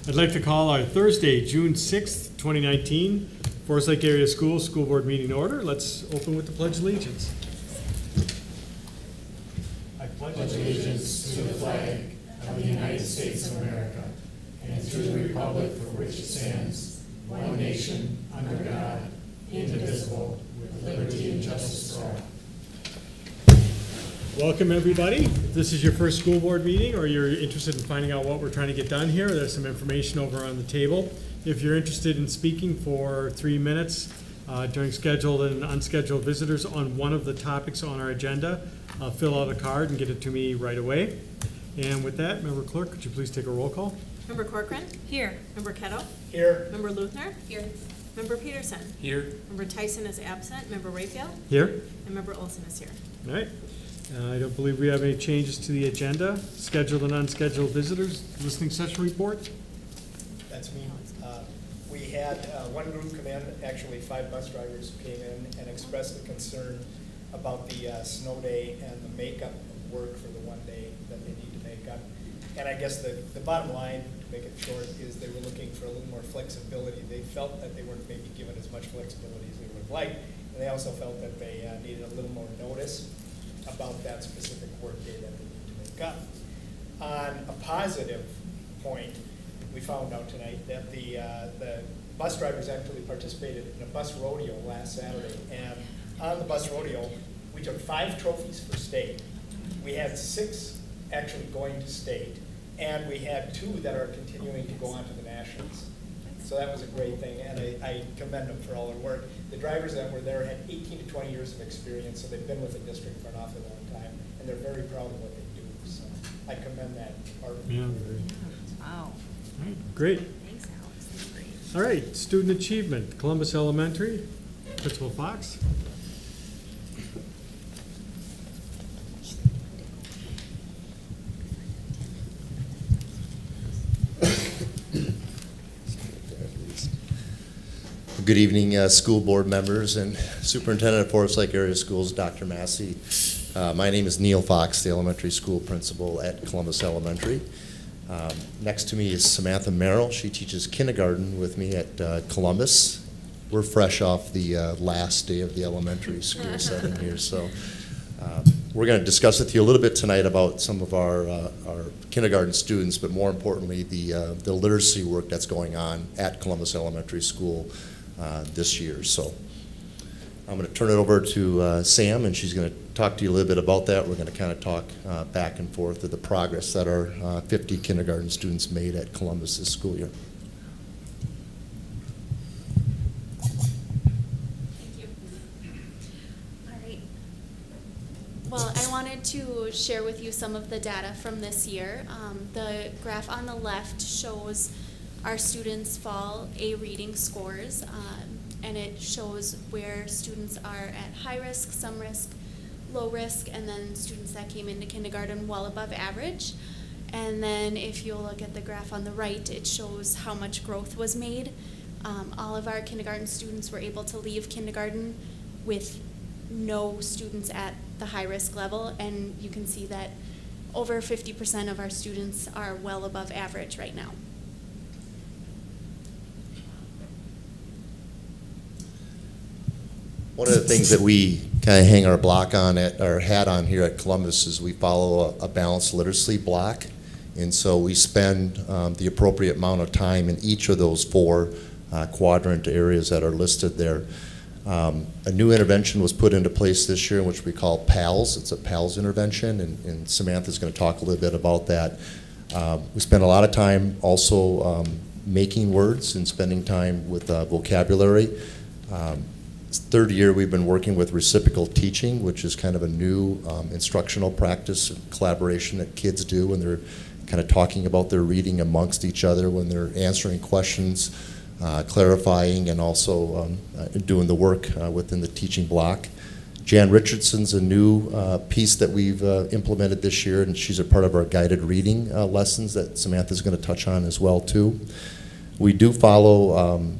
I'd like to call our Thursday, June 6th, 2019, Forest Lake Area Schools School Board meeting to order. Let's open with the Pledge of Allegiance. I pledge allegiance to the flag of the United States of America and to the republic for which it stands, one nation, under God, indivisible, with liberty and justice for all. Welcome, everybody. If this is your first school board meeting or you're interested in finding out what we're trying to get done here, there's some information over on the table. If you're interested in speaking for 3 minutes during scheduled and unscheduled visitors on one of the topics on our agenda, fill out a card and get it to me right away. And with that, Member Clerk, could you please take a roll call? Member Corcoran? Here. Member Kettle? Here. Member Luthner? Here. Member Peterson? Here. Member Tyson is absent. Member Raphael? Here. And Member Olson is here. All right. I don't believe we have any changes to the agenda. Scheduled and unscheduled visitors, listening session report. That's me. We had one group come in, actually 5 bus drivers came in and expressed a concern about the snow day and the makeup work for the one day that they need to make up. And I guess the bottom line, to make it short, is they were looking for a little more flexibility. They felt that they weren't maybe given as much flexibility as they would have liked, and they also felt that they needed a little more notice about that specific work day that they need to make up. On a positive point, we found out tonight that the bus drivers actually participated in a bus rodeo last Saturday. And on the bus rodeo, we took 5 trophies for state. We had 6 actually going to state. And we had 2 that are continuing to go on to the nationals. So that was a great thing, and I commend them for all their work. The drivers that were there had 18 to 20 years of experience, so they've been with the district for an awfully long time, and they're very proud of what they do. So I commend that part. Yeah. Wow. All right, great. Thanks, Alex. That's great. All right, student achievement, Columbus Elementary, Principal Fox. Good evening, school board members and Superintendent of Forest Lake Area Schools, Dr. Massey. My name is Neil Fox, the elementary school principal at Columbus Elementary. Next to me is Samantha Merrill. She teaches kindergarten with me at Columbus. We're fresh off the last day of the elementary school setting here, so we're going to discuss with you a little bit tonight about some of our kindergarten students, but more importantly, the literacy work that's going on at Columbus Elementary School this year. So I'm going to turn it over to Sam, and she's going to talk to you a little bit about that. We're going to kind of talk back and forth of the progress that our 50 kindergarten students made at Columbus this school year. Thank you. All right. Well, I wanted to share with you some of the data from this year. The graph on the left shows our students' fall A reading scores, and it shows where students are at high risk, some risk, low risk, and then students that came into kindergarten well above average. And then if you look at the graph on the right, it shows how much growth was made. All of our kindergarten students were able to leave kindergarten with no students at the high risk level, and you can see that over 50% of our students are well above average right now. One of the things that we kind of hang our block on at our hat on here at Columbus is we follow a balanced literacy block, and so we spend the appropriate amount of time in each of those 4 quadrant areas that are listed there. A new intervention was put into place this year, which we call PALS. It's a PALS intervention, and Samantha's going to talk a little bit about that. We spend a lot of time also making words and spending time with vocabulary. Third year, we've been working with reciprocal teaching, which is kind of a new instructional practice and collaboration that kids do when they're kind of talking about their reading amongst each other, when they're answering questions, clarifying, and also doing the work within the teaching block. Jan Richardson's a new piece that we've implemented this year, and she's a part of our guided reading lessons that Samantha's going to touch on as well, too. We do follow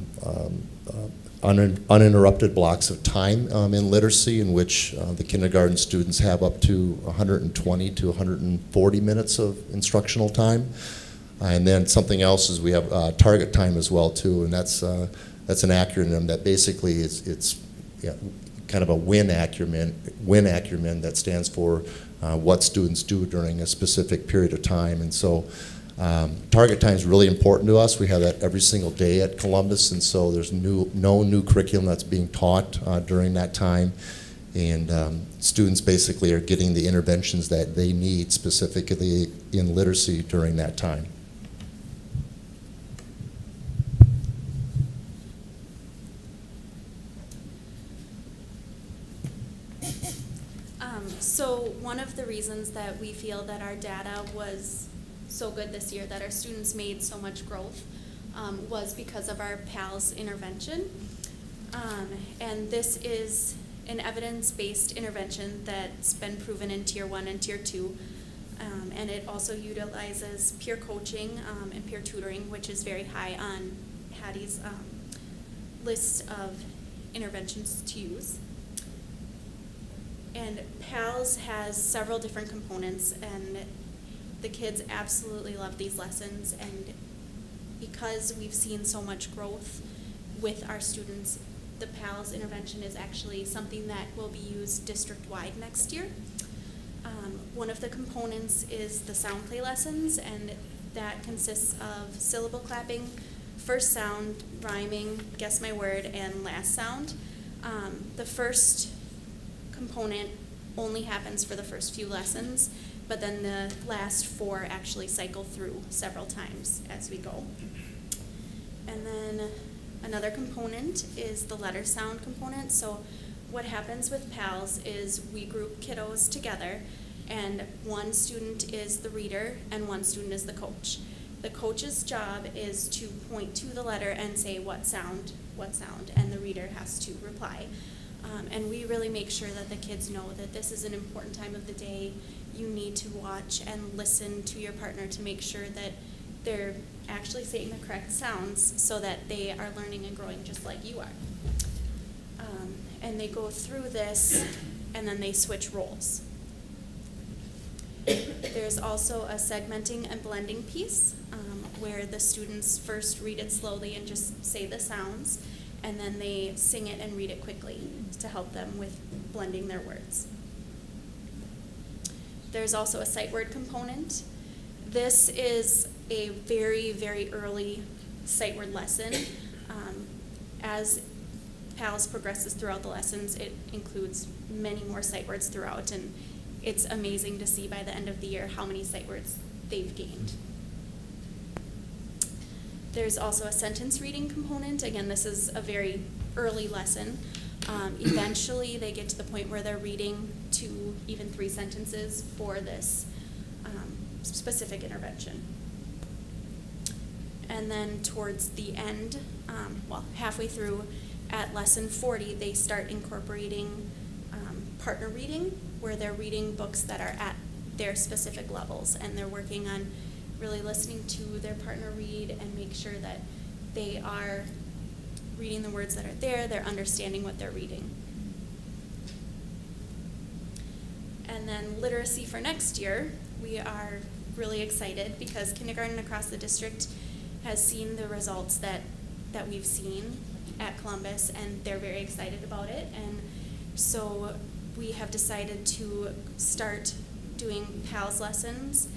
uninterrupted blocks of time in literacy, in which the kindergarten students have up to 120 to 140 minutes of instructional time. And then something else is we have target time as well too, and that's an acronym that basically it's kind of a WIN acronym that stands for what students do during a specific period of time. And so target time is really important to us. We have that every single day at Columbus, and so there's no new curriculum that's being taught during that time. And students basically are getting the interventions that they need specifically in literacy during that time. So one of the reasons that we feel that our data was so good this year, that our students made so much growth, was because of our PALS intervention. And this is an evidence-based intervention that's been proven in Tier 1 and Tier 2. And it also utilizes peer coaching and peer tutoring, which is very high on Hattie's list of interventions to use. And PALS has several different components, and the kids absolutely love these lessons. And because we've seen so much growth with our students, the PALS intervention is actually something that will be used district-wide next year. One of the components is the sound play lessons, and that consists of syllable clapping, first sound, rhyming, guess my word, and last sound. The first component only happens for the first few lessons, but then the last 4 actually cycle through several times as we go. And then another component is the letter sound component. So what happens with PALS is we group kiddos together, and one student is the reader and one student is the coach. The coach's job is to point to the letter and say what sound, and the reader has to reply. And we really make sure that the kids know that this is an important time of the day. You need to watch and listen to your partner to make sure that they're actually saying the correct sounds so that they are learning and growing just like you are. And they go through this and then they switch roles. There's also a segmenting and blending piece where the students first read it slowly and just say the sounds, and then they sing it and read it quickly to help them with blending their words. There's also a sight word component. This is a very, very early sight word lesson. As PALS progresses throughout the lessons, it includes many more sight words throughout, and it's amazing to see by the end of the year how many sight words they've gained. There's also a sentence reading component. Again, this is a very early lesson. Eventually, they get to the point where they're reading 2, even 3 sentences for this specific intervention. And then towards the end, halfway through at lesson 40, they start incorporating partner reading, where they're reading books that are at their specific levels, and they're working on really listening to their partner read and make sure that they are reading the words that are there, they're understanding what they're reading. And then literacy for next year, we are really excited because kindergarten across the district has seen the results that we've seen at Columbus, and they're very excited about it. And so we have decided to start doing PALS lessons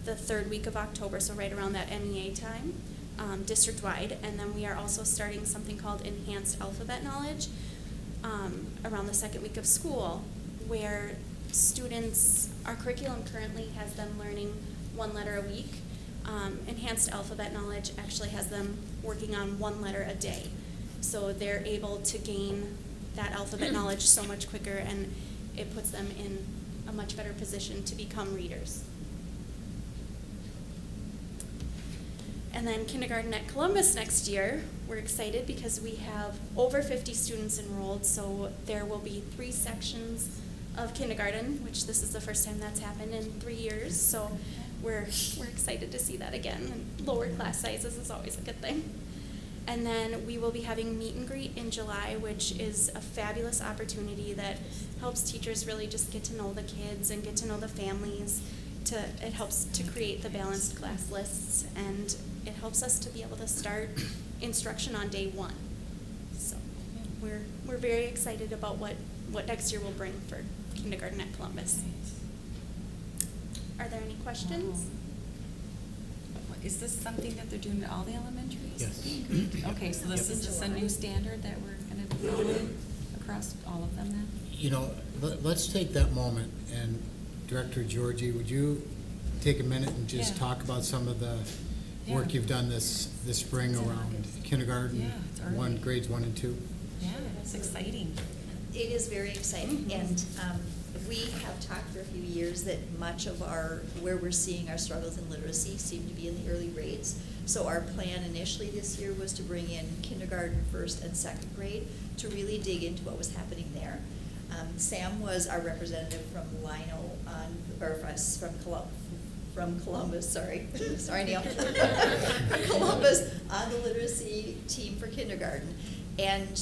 the 3rd week of October, so right around that MEA time, district-wide. And then we are also starting something called Enhanced Alphabet Knowledge around the 2nd week of school, where students, our curriculum currently has them learning 1 letter a week. Enhanced Alphabet Knowledge actually has them working on 1 letter a day. So they're able to gain that alphabet knowledge so much quicker, and it puts them in a much better position to become readers. And then kindergarten at Columbus next year, we're excited because we have over 50 students enrolled, so there will be 3 sections of kindergarten, which this is the first time that's happened in 3 years, so we're excited to see that again. And lower class sizes is always a good thing. And then we will be having meet and greet in July, which is a fabulous opportunity that helps teachers really just get to know the kids and get to know the families, it helps to create the balanced class lists, and it helps us to be able to start instruction on day one. So we're very excited about what next year will bring for kindergarten at Columbus. Are there any questions? Is this something that they're doing at all the elementaries? Yes. Okay, so this is just a new standard that we're gonna be following across all of them then? You know, let's take that moment, and Director Georgie, would you take a minute and just Yeah. talk about some of the work Yeah. you've done this spring It's in around August. kindergarten, Yeah, it's early. grades 1 and 2? Yeah, it's exciting. It is very exciting, and we have talked for a few years that much of where we're seeing our struggles in literacy seem to be in the early grades. So our plan initially this year was to bring in kindergarten, first and second grade, to really dig into what was happening there. Sam was our representative from Lino from Columbus, sorry, Neil. From Columbus on the literacy team for kindergarten. And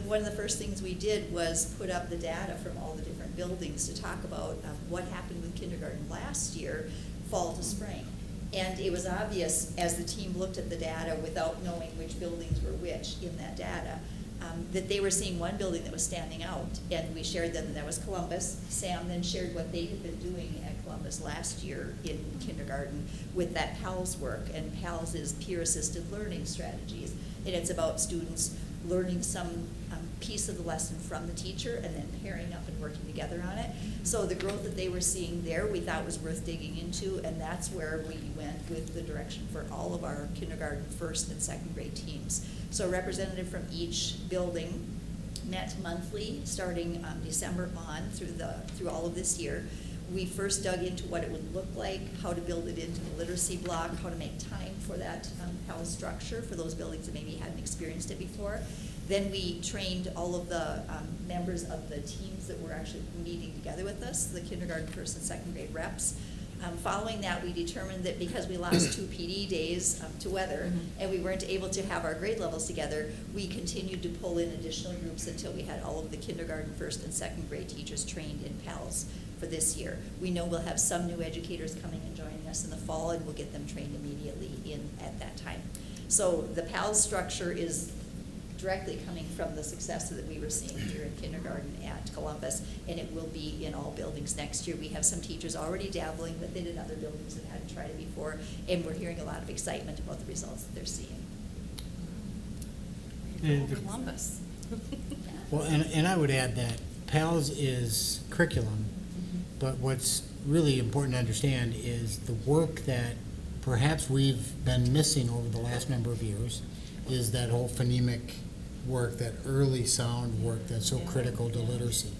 one of the first things we did was put up the data from all the different buildings to talk about what happened with kindergarten last year, fall to spring. And it was obvious as the team looked at the data without knowing which buildings were which in that data, that they were seeing one building that was standing out. And we shared them, and that was Columbus. Sam then shared what they had been doing at Columbus last year in kindergarten with that PALS work. And PALS is peer-assisted learning strategies. And it's about students learning some piece of the lesson from the teacher and then pairing up and working together on it. So the growth that they were seeing there, we thought was worth digging into, and that's where we went with the direction for all of our kindergarten, first and second grade teams. So a representative from each building met monthly, starting December on through all of this year. We first dug into what it would look like, how to build it into the literacy block, how to make time for that PALS structure for those buildings that maybe hadn't experienced it before. Then we trained all of the members of the teams that were actually meeting together with us, the kindergarten, first and second grade reps. Following that, we determined that because we lost 2 PD days to weather, and we weren't able to have our grade levels together, we continued to pull in additional groups until we had all of the kindergarten, first and second grade teachers trained in PALS for this year. We know we'll have some new educators coming and joining us in the fall, and we'll get them trained immediately at that time. So the PALS structure is directly coming from the success that we were seeing here in kindergarten at Columbus, and it will be in all buildings next year. We have some teachers already dabbling with it in other buildings that hadn't tried it before, and we're hearing a lot of excitement about the results that they're seeing. And the- Columbus. Well, and I would add that PALS is curriculum, but what's really important to understand is the work that perhaps we've been missing over the last number of years is that whole phonemic work, that early sound work that's so critical to literacy.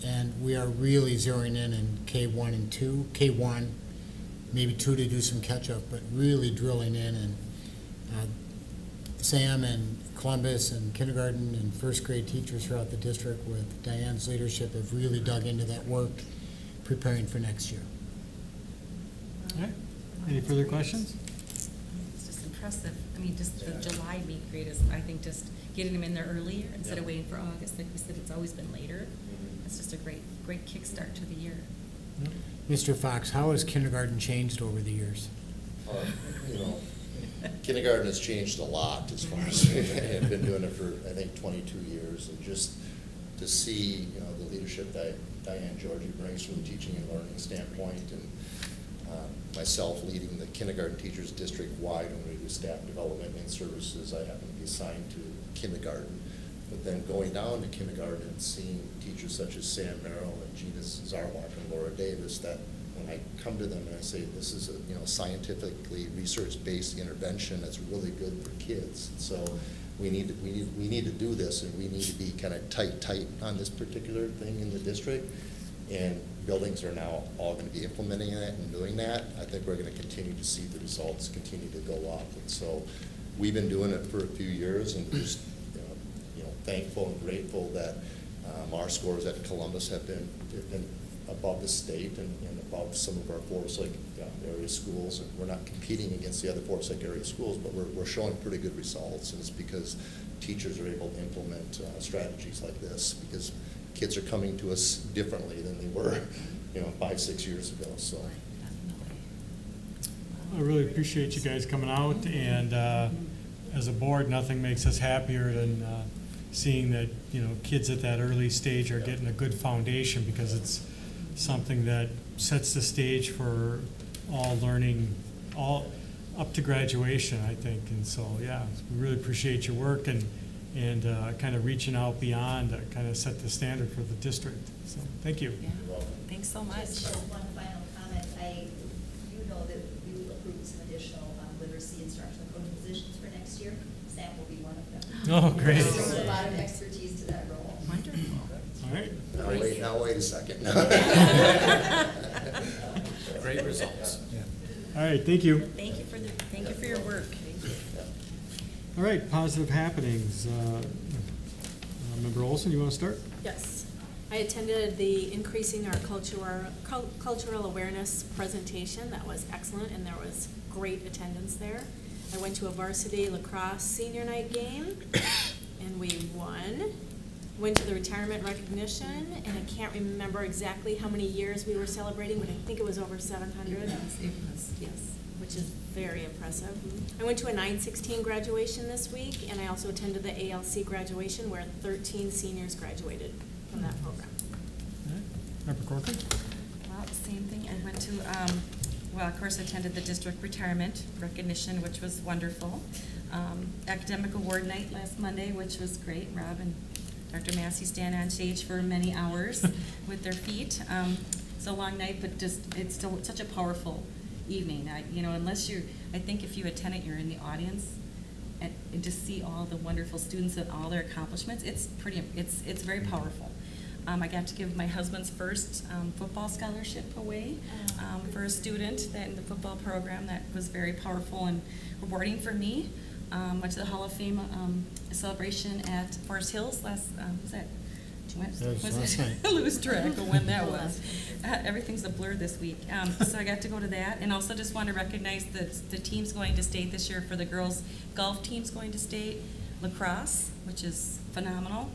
And we are really zeroing in K1 and 2. K1, maybe 2 to do some catch-up, but really drilling in. And Sam and Columbus and kindergarten and first grade teachers throughout the district with Diane's leadership have really dug into that work, preparing for next year. All right. Any further questions? It's just impressive. I mean, just the July meet grade is, I think, just getting them in there earlier instead of waiting for August. Like we said, it's always been later. It's just a great kickstart to the year. Mr. Fox, how has kindergarten changed over the years? You know, kindergarten has changed a lot as far as, I've been doing it for, I think, 22 years, and just to see, you know, the leadership that Diane Georgie brings from the teaching and learning standpoint, and myself leading the kindergarten teachers district-wide when we do staff development and services. I happen to be assigned to kindergarten, but then going down to kindergarten and seeing teachers such as Sam Merrill and Gina Zarwak and Laura Davis, that when I come to them and I say, this is a scientifically research-based intervention that's really good for kids. So we need to do this, and we need to be kind of tight on this particular thing in the district. And buildings are now all going to be implementing that and doing that. I think we're going to continue to see the results continue to go up. And so we've been doing it for a few years, and just thankful and grateful that our scores at Columbus have been above the state and above some of our Forest Lake area schools. And we're not competing against the other Forest Lake area schools, but we're showing pretty good results. And it's because teachers are able to implement strategies like this, because kids are coming to us differently than they were, 5-6 years ago. So I really appreciate you guys coming out, and as a board, nothing makes us happier than seeing that, you know, kids at that early stage are getting a good foundation, because it's something that sets the stage for all learning, all up to graduation, I think. And so, yeah, we really appreciate your work and kind of reaching out beyond to kind of set the standard for the district. So, thank you. Yeah. Thanks so much. Just one final comment. You know that we approved some additional literacy instructional coaching positions for next year. Sam will be one of them. Oh, great. Brings a lot of expertise to that role. Wonderful. All right. Now wait a second. Great results. All right, thank you. Thank you for your work. All right, positive happenings. Member Olson, you want to start? Yes. I attended the Increasing Our Cultural Awareness presentation. That was excellent, and there was great attendance there. I went to a varsity lacrosse senior night game, and we won. Went to the retirement recognition, and I can't remember exactly how many years we were celebrating, but I think it was over 700. It was, yes. Which is very impressive. I went to a 9/16 graduation this week, and I also attended the ALC graduation where 13 seniors graduated from that program. All right. Member Corcoran? Well, same thing. I went to, well, of course, I attended the district retirement recognition, which was wonderful. Academic award night last Monday, which was great. Rob and Dr. Massey stand on stage for many hours with their feet. It's a long night, but just it's still such a powerful evening. Unless I think if you attend it, you're in the audience, and just see all the wonderful students and all their accomplishments. It's very powerful. I got to give my husband's first football scholarship away for a student that in the football program. That was very powerful and rewarding for me. Went to the Hall of Fame celebration at Forest Hills last, was that? I lose track of when that was. Everything's a blur this week. So I got to go to that, and also just want to recognize the teams going to state this year. For the girls, golf team's going to state, lacrosse, which is phenomenal,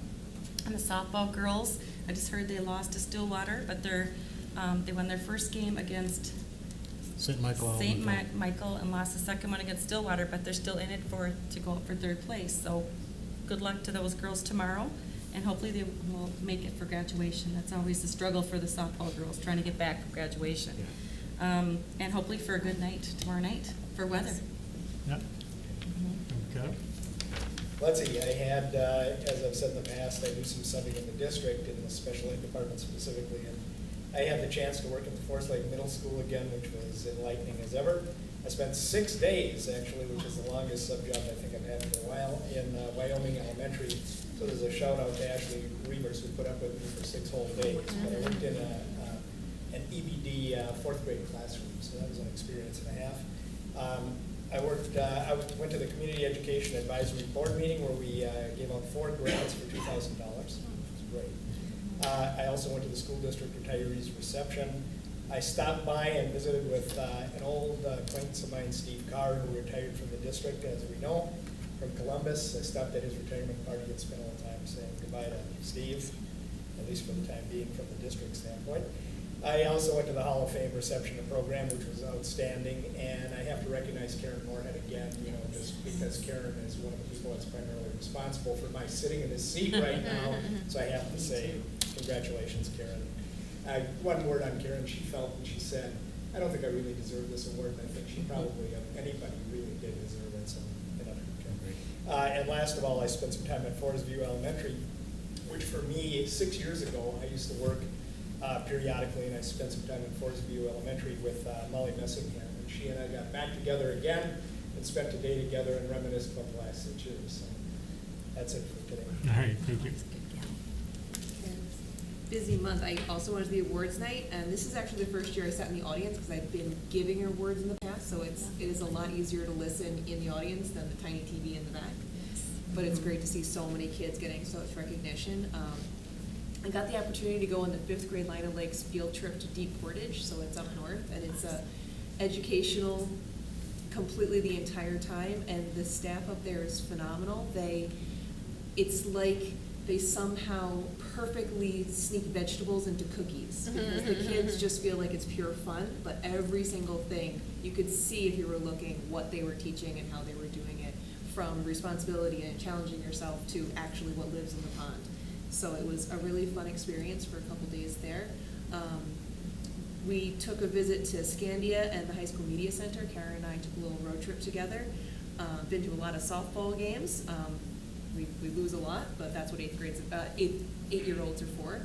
and the softball girls. I just heard they lost to Stillwater, but they won their first game against St. Michael. St. Michael and lost the second one against Stillwater, but they're still in it to go up for third place. So good luck to those girls tomorrow, and hopefully they will make it for graduation. That's always the struggle for the softball girls, trying to get back from graduation. And hopefully for a good night tomorrow night for weather. Yep. Okay. Let's see, I had, as I've said in the past, I do some subbing in the district, in the special ed department specifically, and I had the chance to work at the Forest Lake Middle School again, which was enlightening as ever. I spent 6 days, actually, which is the longest sub job I think I've had for a while, in Wyoming Elementary. So there's a shout out to Ashley Reavers, who put up with me for 6 whole days. But I worked in an EBD 4th grade classroom, so that was an experience and a half. I went to the Community Education Advisory Board meeting where we gave out 4 grants for $2,000, which was great. I also went to the school district retirees reception. I stopped by and visited with an old acquaintance of mine, Steve Carr, who retired from the district, as we know, from Columbus. I stopped at his retirement party and spent a little time saying goodbye to Steve, at least for the time being from the district standpoint. I also went to the Hall of Fame reception program, which was outstanding, and I have to recognize Karen Moorhead again, just because Karen is one of the people that's primarily responsible for my sitting in this seat right now. So I have to say, congratulations, Karen. One word on Karen, she felt and she said, I don't think I really deserve this award, and I think she probably, of anybody, really did deserve it, so enough for Karen. And last of all, I spent some time at Forest View Elementary, which for me, 6 years ago, I used to work periodically, and I spent some time at Forest View Elementary with Molly Messingham, and she and I got back together again and spent a day together and reminisced about the last 6 years. So that's it for today. All right, thank you. Busy month. I also went to the awards night, and this is actually the first year I sat in the audience because I've been giving awards in the past, so it is a lot easier to listen in the audience than the tiny TV in the back. But it's great to see so many kids getting so much recognition. I got the opportunity to go on the 5th grade Lina Lakes field trip to Deep Portage, so it's up north, and it's educational completely the entire time, and the staff up there is phenomenal. It's like they somehow perfectly sneak vegetables into cookies. Because the kids just feel like it's pure fun, but every single thing, you could see if you were looking what they were teaching and how they were doing it, from responsibility and challenging yourself to actually what lives in the pond. So it was a really fun experience for a couple days there. We took a visit to Scandia and the High School Media Center. Kara and I took a little road trip together. Been to a lot of softball games. We lose a lot, but that's what eight-year-olds are for.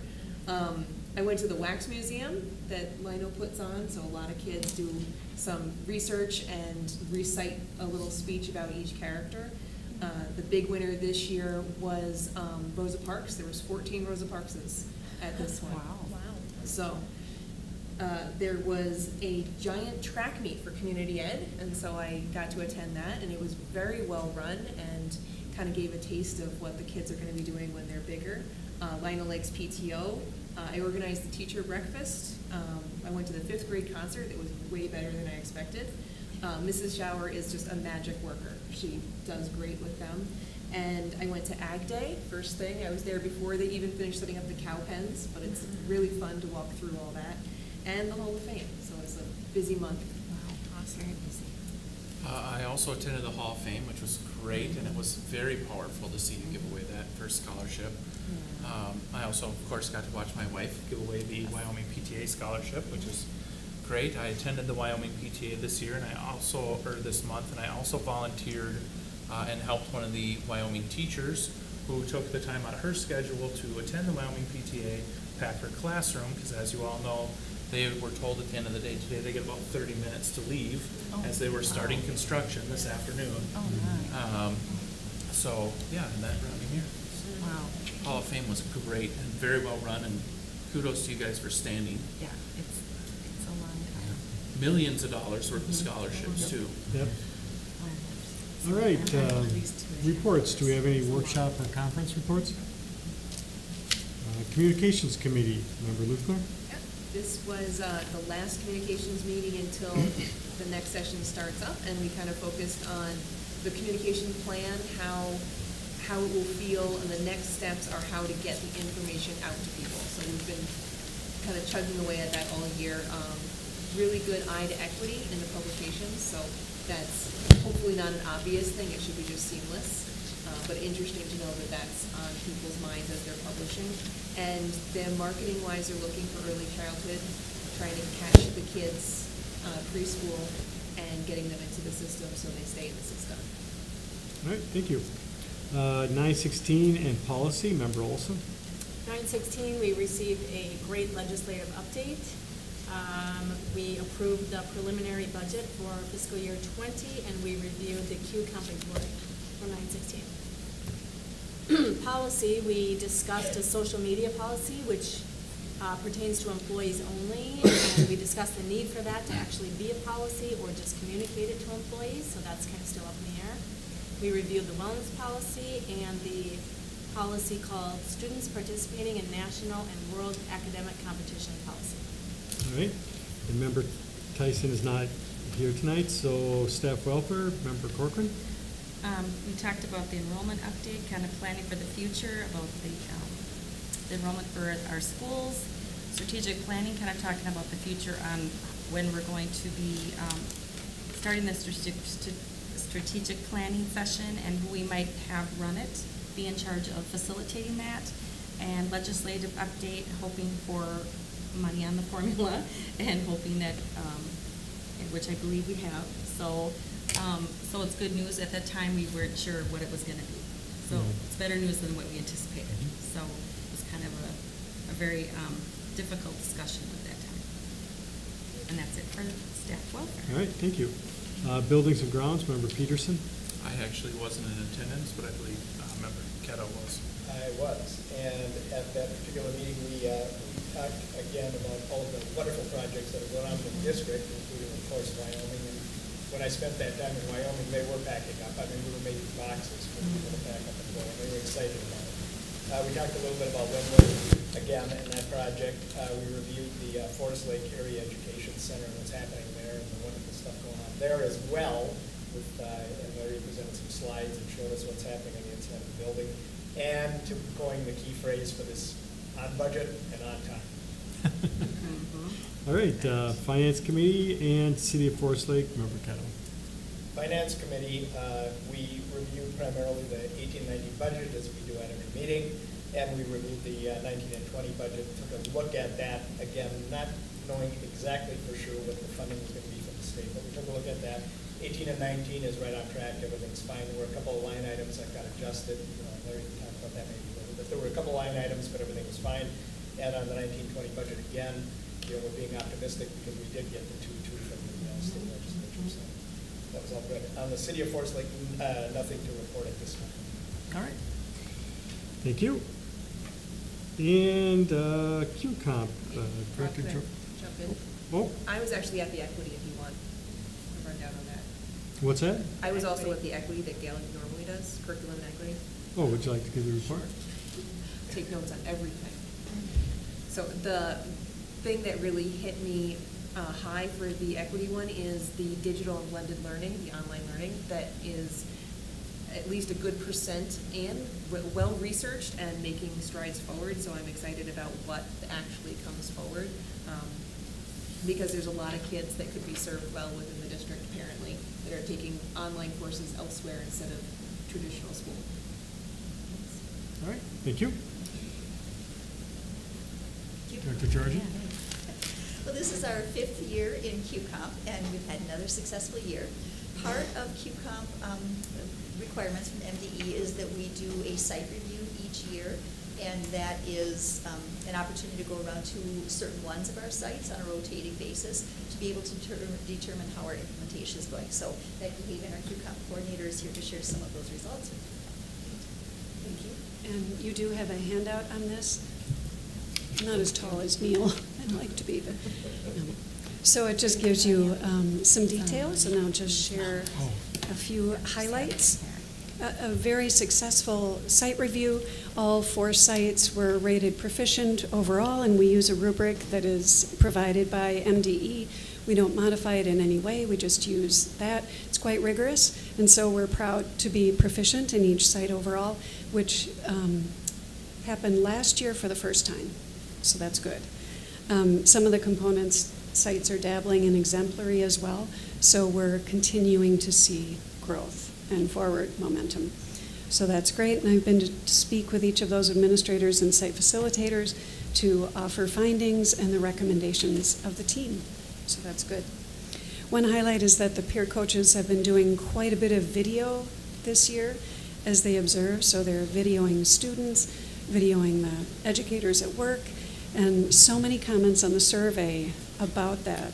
I went to the Wax Museum that Lino puts on, so a lot of kids do some research and recite a little speech about each character. The big winner this year was Rosa Parks. There was 14 Rosa Parkses at this one. Wow. So there was a giant track meet for community ed, and so I got to attend that, and it was very well run and kind of gave a taste of what the kids are going to be doing when they're bigger. Lino Lakes PTO, I organized the teacher breakfast. I went to the 5th grade concert. It was way better than I expected. Mrs. Shower is just a magic worker. She does great with them. And I went to Ag Day, first thing. I was there before they even finished setting up the cow pens, but it's really fun to walk through all that. And the Hall of Fame, so it's a busy month. Wow, awesome. Very busy. I also attended the Hall of Fame, which was great, and it was very powerful to see you give away that first scholarship. I also, of course, got to watch my wife give away the Wyoming PTA scholarship, which was great. I attended the Wyoming PTA this year, and this month, and I also volunteered and helped one of the Wyoming teachers who took the time out of her schedule to attend the Wyoming PTA, pack her classroom, because as you all know, they were told at the end of the day today they get about 30 minutes to leave as they were starting construction this afternoon. Oh, my. So, yeah, and that brought me here. Wow. Hall of Fame was great and very well run, and kudos to you guys for standing. Yeah, it's a long time. Millions of dollars worth of scholarships, too. Yep. All right, reports. Do we have any workshop or conference reports? Communications Committee, Member Lufner? Yep. This was the last communications meeting until the next session starts up, and we kind of focused on the communication plan, how it will feel, and the next steps are how to get the information out to people. So we've been kind of chugging away at that all year. Really good eye to equity in the publications, so that's hopefully not an obvious thing. It should be just seamless, but interesting to know that that's on people's minds as they're publishing. And then marketing-wise, they're looking for early childhood, trying to catch the kids preschool and getting them into the system so they stay in the system. All right, thank you. 916 and policy, Member Olson? 916, we received a great legislative update. We approved the preliminary budget for fiscal year 20, and we reviewed the Q Comp report for 916. Policy, we discussed a social media policy, which pertains to employees only, and we discussed the need for that to actually be a policy or just communicate it to employees, so that's kind of still up in the air. We reviewed the wellness policy and the policy called Students Participating in National and World Academic Competition Policy. All right, and Member Tyson is not here tonight, so staff welfare, Member Corcoran? We talked about the enrollment update, kind of planning for the future, about the enrollment for our schools, strategic planning, kind of talking about the future on when we're going to be starting the strategic planning session and who we might have run it, be in charge of facilitating that, and legislative update, hoping for money on the formula and hoping that, which I believe we have. So it's good news. At that time, we weren't sure what it was going to be. So it's better news than what we anticipated. So it was kind of a very difficult discussion at that time. And that's it for staff welfare. All right, thank you. Buildings and grounds, Member Peterson? I actually wasn't in attendance, but I believe Member Ketto was. I was, and at that particular meeting, we talked again about all of the wonderful projects that are going on in the district, including, of course, Wyoming. And when I spent that time in Wyoming, they were packing up. I mean, we were making boxes for people to pack up and go, and they were excited about it. We talked a little bit about Windward again in that project. We reviewed the Forest Lake Area Education Center and what's happening there and the wonderful stuff going on there as well. And Larry presented some slides and showed us what's happening on the inside of the building. and to coin the key phrase for this, on budget and on time. All right, Finance Committee and City of Forest Lake, Member Kettle. Finance Committee, we reviewed primarily the 18-19 budget, as we do at every meeting, and we reviewed the 19 and 20 budget, took a look at that, again, not knowing exactly for sure what the funding was going to be from the state, but we took a look at that. 18 and 19 is right on track, everything's fine. There were a couple of line items that got adjusted, Larry can talk about that maybe later, but there were a couple of line items, but everything was fine. And on the 19-20 budget, again, we're being optimistic because we did get the 2-2 from the state legislature, so that was all good. On the City of Forest Lake, nothing to report at this time. All right. Thank you. And QComp, Director Joe. Jump in. Oh, I was actually at the equity, if you want to run down on that. what's that? I was also at the equity that Gail normally does, curriculum and equity. Oh, would you like to give the report? Take notes on everything. So the thing that really hit me high for the equity one is the digital and blended learning, the online learning, that is at least a good percent and well-researched and making strides forward. So I'm excited about what actually comes forward, because there's a lot of kids that could be served well within the district, apparently, that are taking online courses elsewhere instead of traditional school. All right, thank you. Director Georgie? Well, this is our 5th year in QComp, and we've had another successful year. Part of QComp requirements from MDE is that we do a site review each year, and that is an opportunity to go around to certain ones of our sites on a rotating basis to be able to determine how our implementation is going. So Becky Haven, our QComp coordinator, is here to share some of those results with you. Thank you. And you do have a handout on this. I'm not as tall as Neil. I'd like to be, but so it just gives you some details, and I'll just share a few highlights. A very successful site review. All 4 sites were rated proficient overall, and we use a rubric that is provided by MDE. We don't modify it in any way. We just use that. It's quite rigorous, and so we're proud to be proficient in each site overall, which happened last year for the first time. So that's good. Some of the components sites are dabbling in exemplary as well, so we're continuing to see growth and forward momentum. So that's great, and I've been to speak with each of those administrators and site facilitators to offer findings and the recommendations of the team. So that's good. One highlight is that the peer coaches have been doing quite a bit of video this year as they observe, so they're videoing students, videoing the educators at work, and so many comments on the survey about that.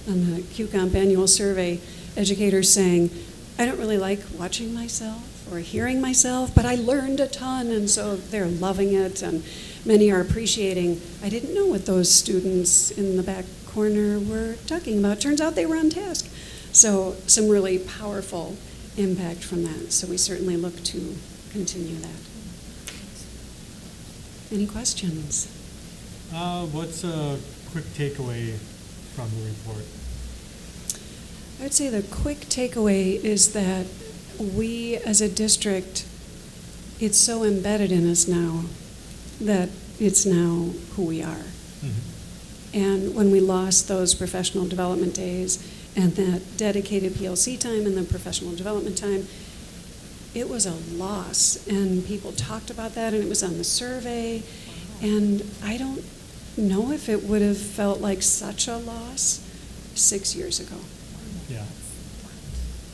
On the QComp annual survey, educators saying, I don't really like watching myself or hearing myself, but I learned a ton, and so they're loving it, and many are appreciating, I didn't know what those students in the back corner were talking about. Turns out they were on task. So some really powerful impact from that. So we certainly look to continue that. Any questions? What's a quick takeaway from the report? I would say the quick takeaway is that we as a district, it's so embedded in us now that it's now who we are. Mm-hmm. And when we lost those professional development days and that dedicated PLC time and the professional development time, it was a loss. And people talked about that, and it was on the survey. And I don't know if it would have felt like such a loss 6 years ago. Yeah.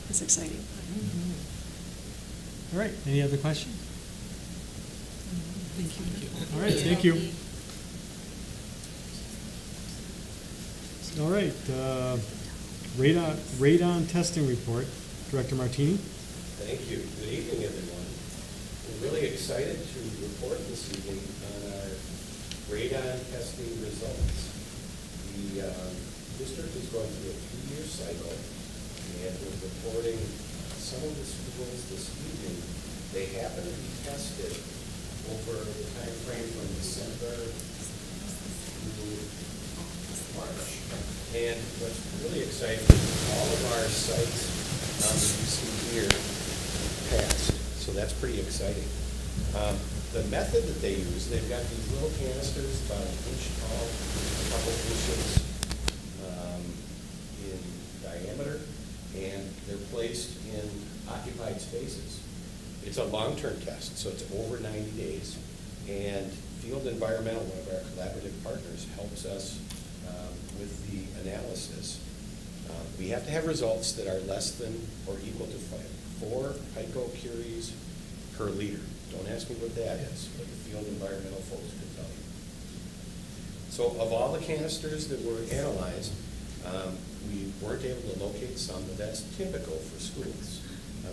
It's exciting. All right, any other questions? Thank you. All right, thank you. All right, radon testing report, Director Martini. Thank you. Good evening, everyone. We're really excited to report this evening on our radon testing results. The district is going through a 3-year cycle, and we're reporting some of the schools this evening. They happen to be tested over the time frame from December through March. And what's really exciting is all of our sites on the UC here passed. So that's pretty exciting. The method that they use, they've got these little canisters about an inch tall, a couple inches in diameter, and they're placed in occupied spaces. It's a long-term test, so it's over 90 days. And Field Environmental, one of our collaborative partners, helps us with the analysis. We have to have results that are less than or equal to 4 picocuries per liter. Don't ask me what that is, but the Field Environmental folks can tell you. So of all the canisters that were analyzed, we weren't able to locate some, but that's typical for schools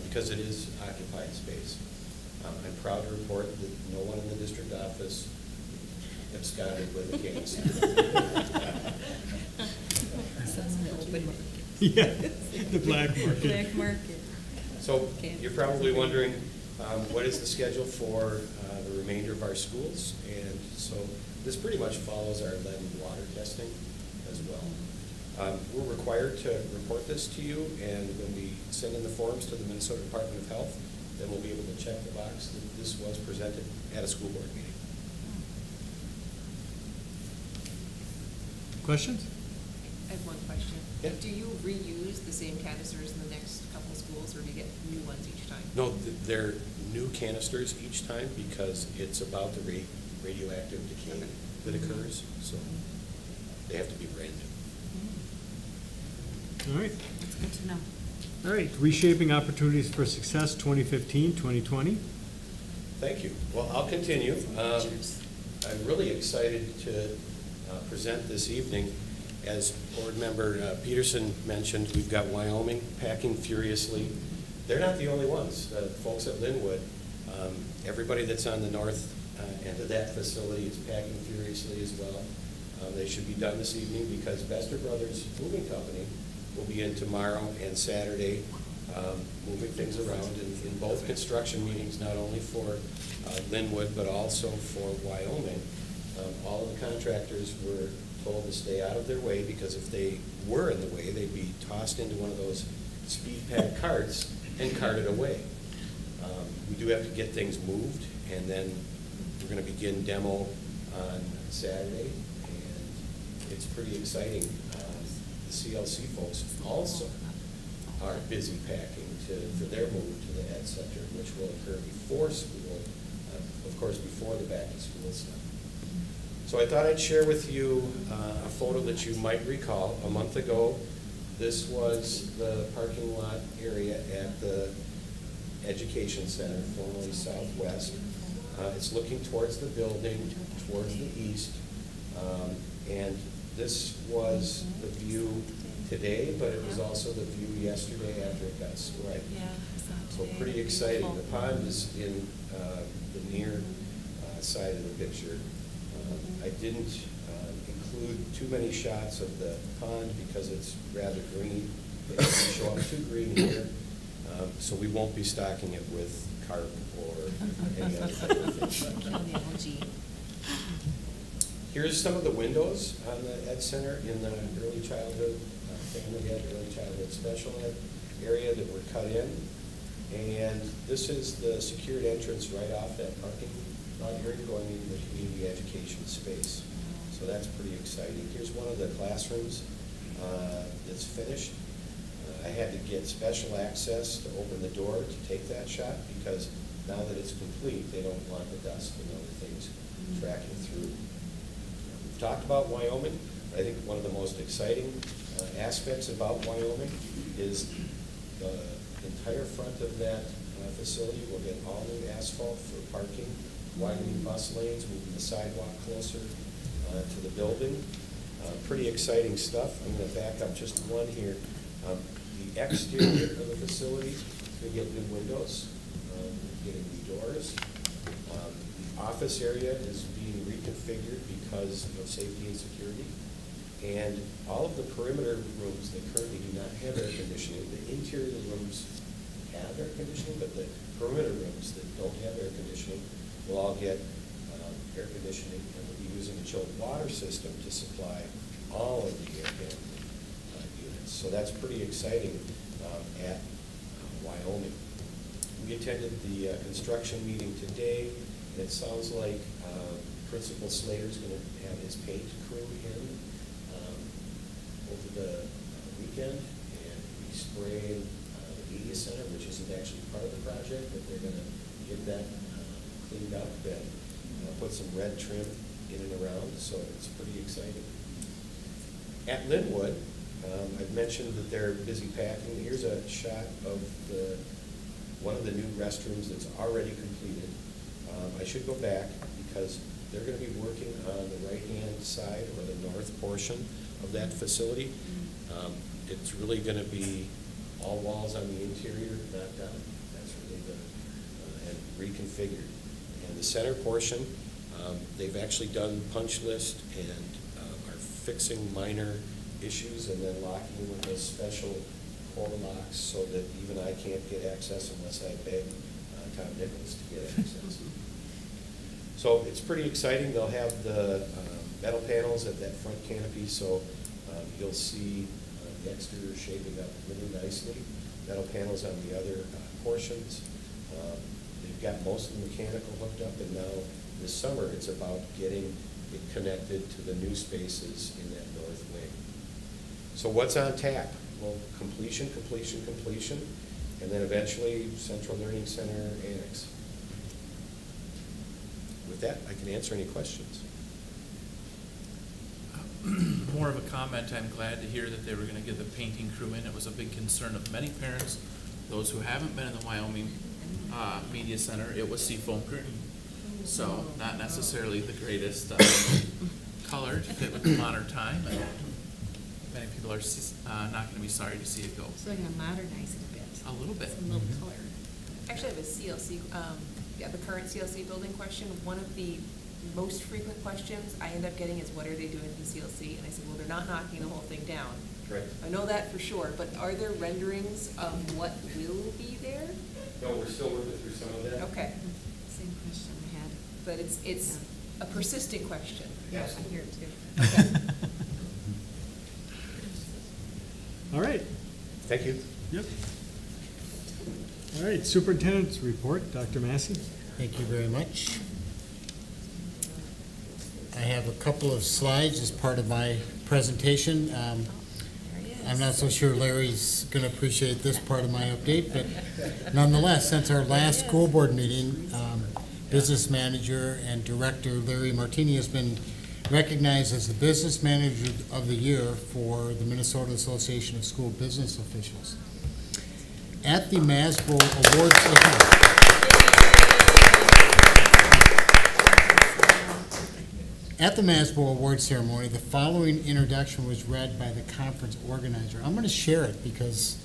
because it is occupied space. I'm proud to report that no one in the district office absconded with a canister. Yeah, the black market. Black market. So you're probably wondering, what is the schedule for the remainder of our schools? And so this pretty much follows our lead and water testing as well. We're required to report this to you, and when we send in the forms to the Minnesota Department of Health, then we'll be able to check the box that this was presented at a school board meeting. Questions? I have one question. Yeah. Do you reuse the same canisters in the next couple of schools, or do you get new ones each time? No, they're new canisters each time because it's about the radioactive decay that occurs, so they have to be brand new. All right. That's good to know. All right, Reshaping Opportunities for Success 2015-2020. Thank you. Well, I'll continue. I'm really excited to present this evening. As Board Member Peterson mentioned, we've got Wyoming packing furiously. They're not the only ones. Folks at Linwood, everybody that's on the north end of that facility is packing furiously as well. They should be done this evening because Bester Brothers Moving Company will be in tomorrow and Saturday, moving things around in both construction meetings, not only for Linwood, but also for Wyoming. All of the contractors were told to stay out of their way because if they were in the way, they'd be tossed into one of those speed pad carts and carted away. We do have to get things moved, and then we're going to begin demo on Saturday, and it's pretty exciting. The CLC folks also are busy packing for their move to the Ed Center, which will occur before school, of course, before the back-to-school stuff. So I thought I'd share with you a photo that you might recall. A month ago, this was the parking lot area at the Education Center, formerly Southwest. It's looking towards the building, towards the east. And this was the view today, but it was also the view yesterday after it got striped. Yeah, I saw it So today. pretty exciting. The pond is in the near side of the picture. I didn't include too many shots of the pond because it's rather green. It doesn't show up too green here, so we won't be stocking it with carp or any other type of fish. Kill the algae. Here's some of the windows on the Ed Center in the early childhood, family ed, early childhood special ed area that were cut in. And this is the secured entrance right off that parking lot area going into the community education space. So that's pretty exciting. Here's one of the classrooms that's finished. I had to get special access to open the door to take that shot because now that it's complete, they don't want the dust and other things tracking through. We've talked about Wyoming. I think one of the most exciting aspects about Wyoming is the entire front of that facility will get all new asphalt for parking, widening bus lanes, moving the sidewalk closer to the building. Pretty exciting stuff. I'm going to back up just one here. The exterior of the facility is going to get new windows, getting new doors. The office area is being reconfigured because of safety and security. And all of the perimeter rooms that currently do not have air conditioning, the interior rooms have air conditioning, but the perimeter rooms that don't have air conditioning will all get air conditioning, and we'll be using a chilled water system to supply all of the air handling units. So that's pretty exciting at Wyoming. We attended the construction meeting today, and it sounds like Principal Slater's going to have his paint crew in over the weekend, and he's spraying the media center, which isn't actually part of the project, but they're going to get that cleaned up and put some red trim in and around, so it's pretty exciting. At Linwood, I've mentioned that they're busy packing. Here's a shot of one of the new restrooms that's already completed. I should go back because they're going to be working on the right-hand side or the north portion of that facility. It's really going to be all walls on the interior knocked out. That's really and reconfigured. And the center portion, they've actually done punch list and are fixing minor issues and then locking with those special core locks so that even I can't get access unless I beg Tom Nichols to get access. So it's pretty exciting. They'll have the metal panels at that front canopy, so you'll see the exterior shaping up really nicely. Metal panels on the other portions. They've got most of the mechanical hooked up, and now this summer it's about getting it connected to the new spaces in that north wing. So what's on tap? Well, completion, and then eventually Central Learning Center Annex. With that, I can answer any questions. More of a comment, I'm glad to hear that they were going to get the painting crew in. It was a big concern of many parents, those who haven't been in the Wyoming Media Center. It was seafoam green, so not necessarily the greatest color to fit with the modern time. And many people are not going to be sorry to see it go. So they're going to modernize it a bit. A little bit. Some little color. Actually, I have a CLC, the current CLC building question. One of the most frequent questions I end up getting is, what are they doing with the CLC? And I said, well, they're not knocking the whole thing down. Right. I know that for sure, but are there renderings of what will be there? No, we're still working through some of that. Okay. Same question I had. But it's a persistent question. Yeah, I hear it too. Okay. All right. Thank you. Yep. All right, Superintendent's report, Dr. Massey. Thank you very much. I have a couple of slides as part of my presentation. I'm not so sure Larry's going to appreciate this part of my update, but nonetheless, since our last school board meeting, business manager and director Larry Martini has been recognized as the Business Manager of the Year for the Minnesota Association of School Business Officials. At the Masbro Awards, at the Masbro Awards ceremony, the following introduction was read by the conference organizer. I'm going to share it because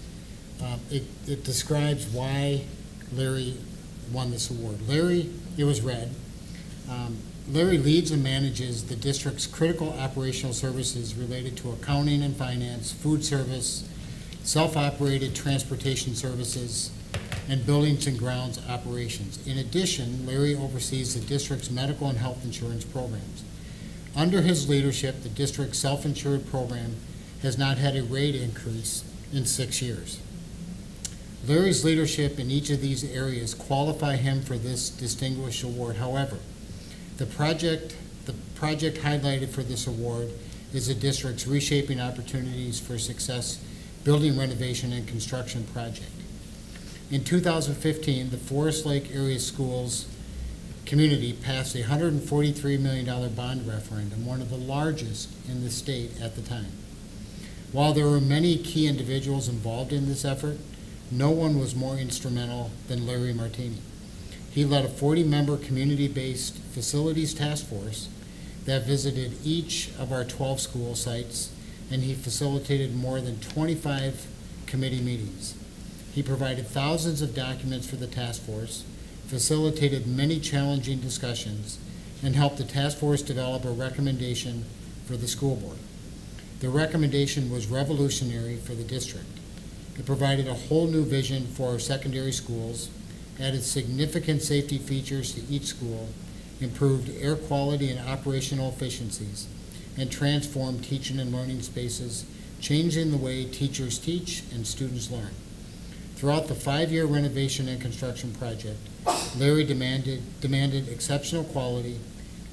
it describes why Larry won this award. It was read. Larry leads and manages the district's critical operational services related to accounting and finance, food service, self-operated transportation services, and buildings and grounds operations. In addition, Larry oversees the district's medical and health insurance programs. Under his leadership, the district's self-insured program has not had a rate increase in 6 years. Larry's leadership in each of these areas qualify him for this distinguished award. However, the project highlighted for this award is the district's Reshaping Opportunities for Success building renovation and construction project. In 2015, the Forest Lake Area Schools community passed a $143 million bond referendum, one of the largest in the state at the time. While there were many key individuals involved in this effort, no one was more instrumental than Larry Martini. He led a 40-member community-based facilities task force that visited each of our 12 school sites, and he facilitated more than 25 committee meetings. He provided thousands of documents for the task force, facilitated many challenging discussions, and helped the task force develop a recommendation for the school board. The recommendation was revolutionary for the district. It provided a whole new vision for our secondary schools, added significant safety features to each school, improved air quality and operational efficiencies, and transformed teaching and learning spaces, changing the way teachers teach and students learn. Throughout the 5-year renovation and construction project, Larry demanded exceptional quality,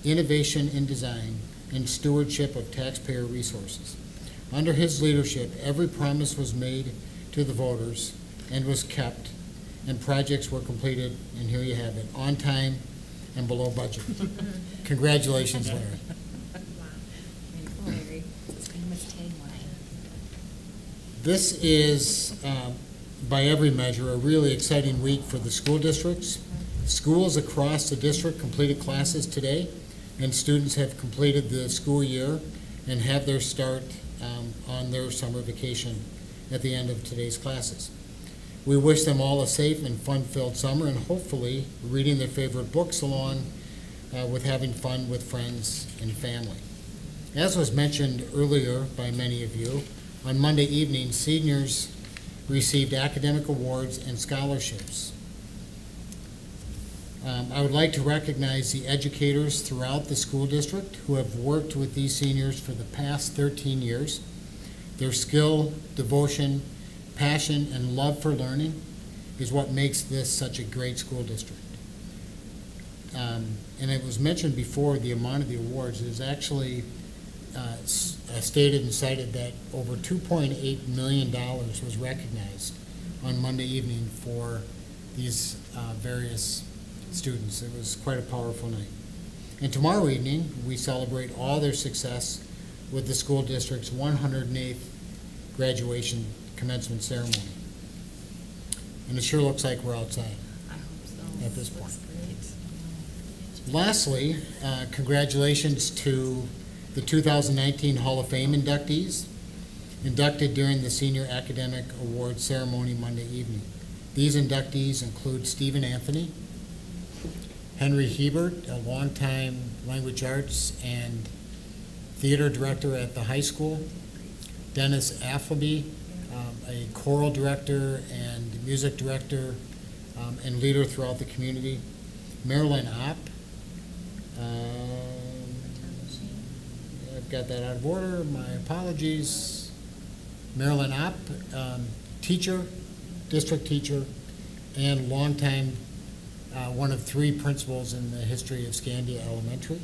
innovation in design, and stewardship of taxpayer resources. Under his leadership, every promise was made to the voters and was kept, and projects were completed, and here you have it, on time and below budget. Congratulations, Larry. Larry, it's famous tagline. This is, by every measure, a really exciting week for the school districts. Schools across the district completed classes today, and students have completed the school year and have their start on their summer vacation at the end of today's classes. We wish them all a safe and fun-filled summer, and hopefully reading their favorite books along with having fun with friends and family. As was mentioned earlier by many of you, on Monday evening, seniors received academic awards and scholarships. I would like to recognize the educators throughout the school district who have worked with these seniors for the past 13 years. Their skill, devotion, passion, and love for learning is what makes this such a great school district. And it was mentioned before, the amount of the awards is actually stated and cited that over $2.8 million was recognized on Monday evening for these various students. It was quite a powerful night. And tomorrow evening, we celebrate all their success with the school district's 108th graduation commencement ceremony. And it sure looks like we're outside I hope so. at this point. Looks great. Lastly, congratulations to the 2019 Hall of Fame inductees, inducted during the Senior Academic Awards ceremony Monday evening. These inductees include Stephen Anthony, Henry Hebert, a longtime language arts and theater director at the high school, Dennis Affleby, a choral director and music director and leader throughout the community, Marilyn Opp, I've got that out of order, my apologies. Marilyn Opp, teacher, district teacher, and longtime one of 3 principals in the history of Scandia Elementary,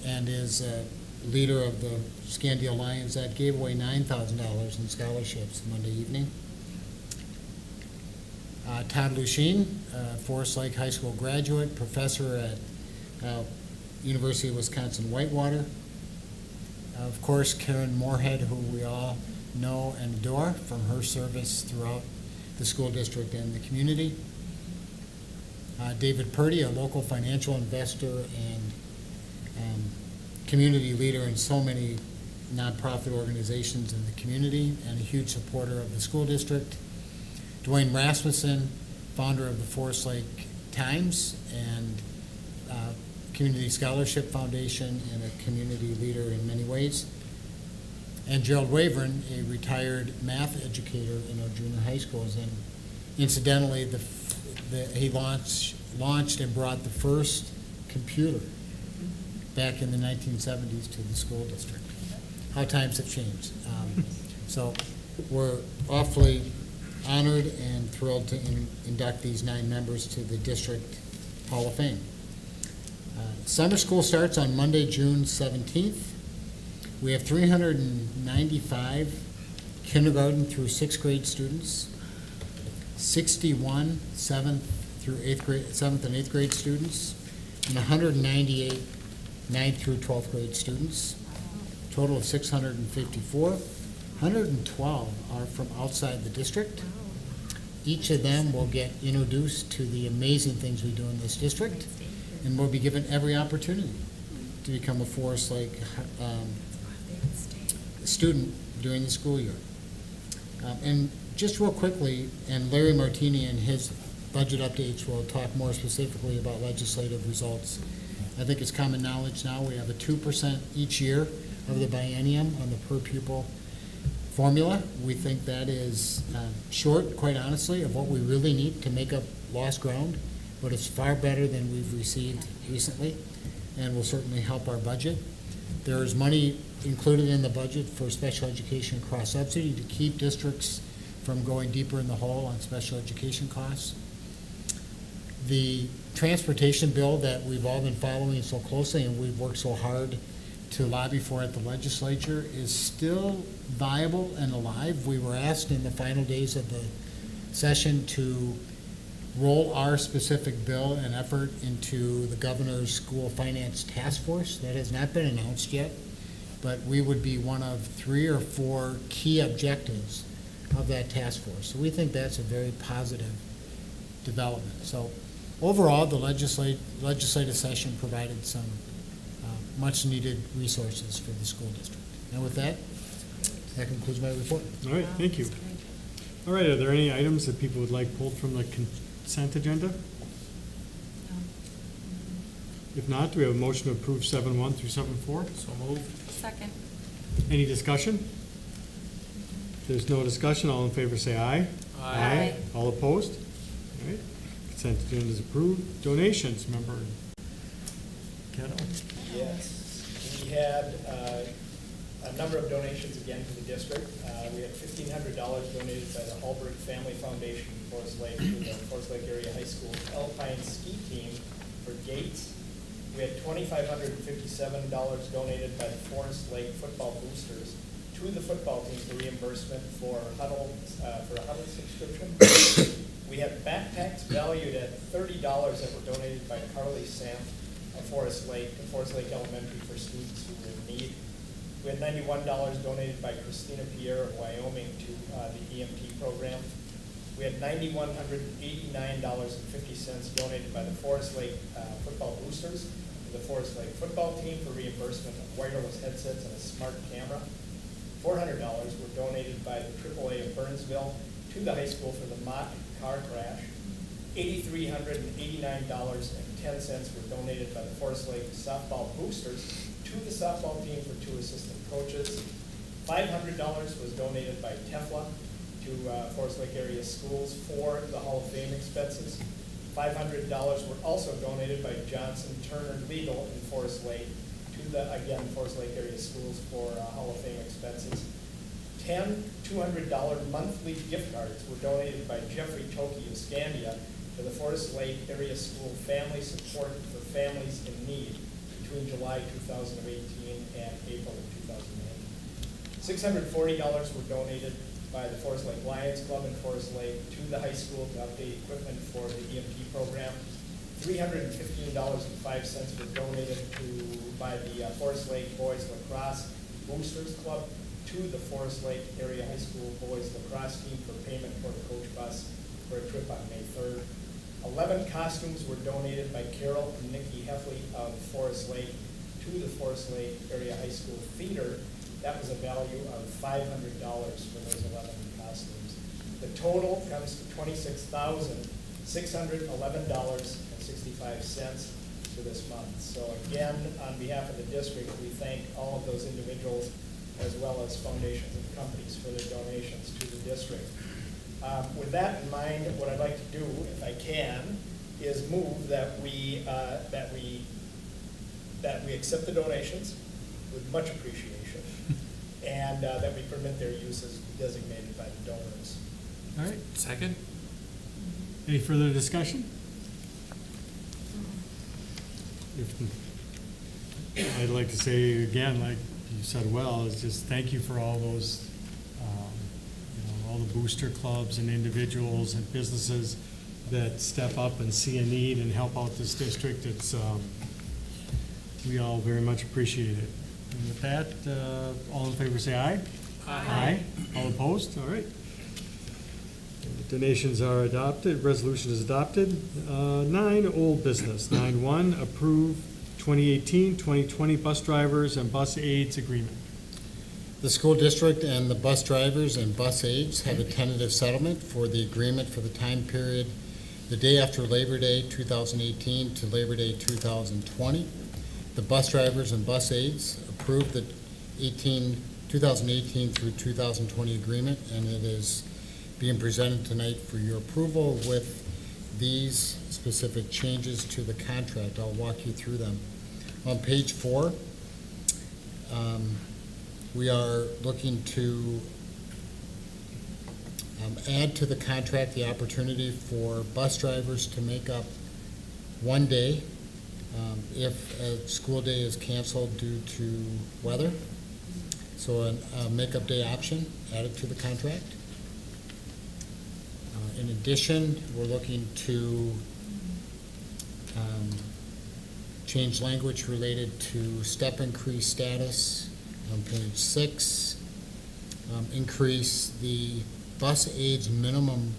and is a leader of the Scandia Lions that gave away $9,000 in scholarships Monday evening. Todd Luchin, Forest Lake High School graduate, professor at University of Wisconsin-Whitewater. Of course, Karen Moorhead, who we all know and adore from her service throughout the school district and the community. David Purdy, a local financial investor and community leader in so many nonprofit organizations in the community and a huge supporter of the school district. Dwayne Rasmussen, founder of the Forest Lake Times and Community Scholarship Foundation and a community leader in many ways. And Gerald Wavern, a retired math educator in our junior high schools. And incidentally, he launched and brought the first computer back in the 1970s to the school district. How times have changed. So we're awfully honored and thrilled to induct these 9 members to the District Hall of Fame. Summer school starts on Monday, June 17th. We have 395 kindergarten through 6th grade students, 61 7th and 8th grade students, and 198 9th through 12th grade students. Total of 654. 112 are from outside the district. Each of them will get introduced to the amazing things we do in this district, and will be given every opportunity to become a Forest Lake student during the school year. And just real quickly, and Larry Martini and his budget updates will talk more specifically about legislative results. I think it's common knowledge now we have a 2% each year of the biennium on the per pupil formula. We think that is short, quite honestly, of what we really need to make up lost ground, but it's far better than we've received recently and will certainly help our budget. There is money included in the budget for special education cross-subsidy to keep districts from going deeper in the hole on special education costs. The transportation bill that we've all been following so closely and we've worked so hard to lobby for at the legislature is still viable and alive. We were asked in the final days of the session to roll our specific bill and effort into the governor's school finance task force. That has not been announced yet, but we would be one of 3 or 4 key objectives of that task force. So we think that's a very positive development. So overall, the legislative session provided some much-needed resources for the school district. And with that, that concludes my report. All right, thank you. All right, are there any items that people would like pulled from the consent agenda? If not, do we have a motion to approve 7.1 through 7.4? So moved. Second. Any discussion? If there's no discussion, all in favor say aye. Aye. All opposed? All right, consent agenda is approved. Donations, member Kettle? Yes, we had a number of donations again to the district. We had $1,500 donated by the Hallberg Family Foundation in Forest Lake to the Forest Lake Area High School Alpine Ski Team for Gates. We had $2,557 donated by the Forest Lake Football Boosters to the football team for reimbursement for a Huddle subscription. We had backpacks valued at $30 that were donated by Carly Samp of Forest Lake Elementary for students who were in need. We had $91 donated by Christina Pierre of Wyoming to the EMT program. We had $9,189.50 donated by the Forest Lake Football Boosters to the Forest Lake football team for reimbursement of wireless headsets and a smart camera. $400 were donated by the AAA of Burnsville to the high school for the Mott car crash. $8,389.10 were donated by the Forest Lake softball boosters to the softball team for 2 assistant coaches. $500 was donated by Tefla to Forest Lake area schools for the Hall of Fame expenses. $500 were also donated by Johnson Turner Legal in Forest Lake to the, again, Forest Lake area schools for Hall of Fame expenses. 10 $200 monthly gift cards were donated by Jeffrey Toki of Scandia to the Forest Lake area school family support for families in need between July 2018 and April of 2019. $640 were donated by the Forest Lake Lions Club in Forest Lake to the high school to update equipment for the EMT program. $315.05 were donated by the Forest Lake Boys Lacrosse Boosters Club to the Forest Lake Area High School Boys Lacrosse Team for payment for the coach bus for a trip on May 3rd. 11 costumes were donated by Carol and Nikki Heffley of Forest Lake to the Forest Lake Area High School Theater. That was a value of $500 for those 11 costumes. The total comes to $26,611.65 for this month. So again, on behalf of the district, we thank all of those individuals as well as foundations and companies for their donations to the district. With that in mind, what I'd like to do, if I can, is move that we accept the donations with much appreciation, and that we permit their use as designated by the donors. All right, Second? any further discussion? I'd like to say again, like you said well, is just thank you for all those, all the booster clubs and individuals and businesses that step up and see a need and help out this district. It's, we all very much appreciate it. And with that, all in favor say aye. Aye. All opposed? All right. Donations are adopted, resolution is adopted. 9, old business. 9.1, approve 2018-2020 bus drivers and bus aides agreement. The school district and the bus drivers and bus aides have a tentative settlement for the agreement for the time period the day after Labor Day 2018 to Labor Day 2020. The bus drivers and bus aides approved the 2018 through 2020 agreement, and it is being presented tonight for your approval with these specific changes to the contract. I'll walk you through them. On page 4, we are looking to add to the contract the opportunity for bus drivers to make up one day if a school day is canceled due to weather. So a make-up day option added to the contract. In addition, we're looking to change language related to step increase status on page 6. Increase the bus age minimum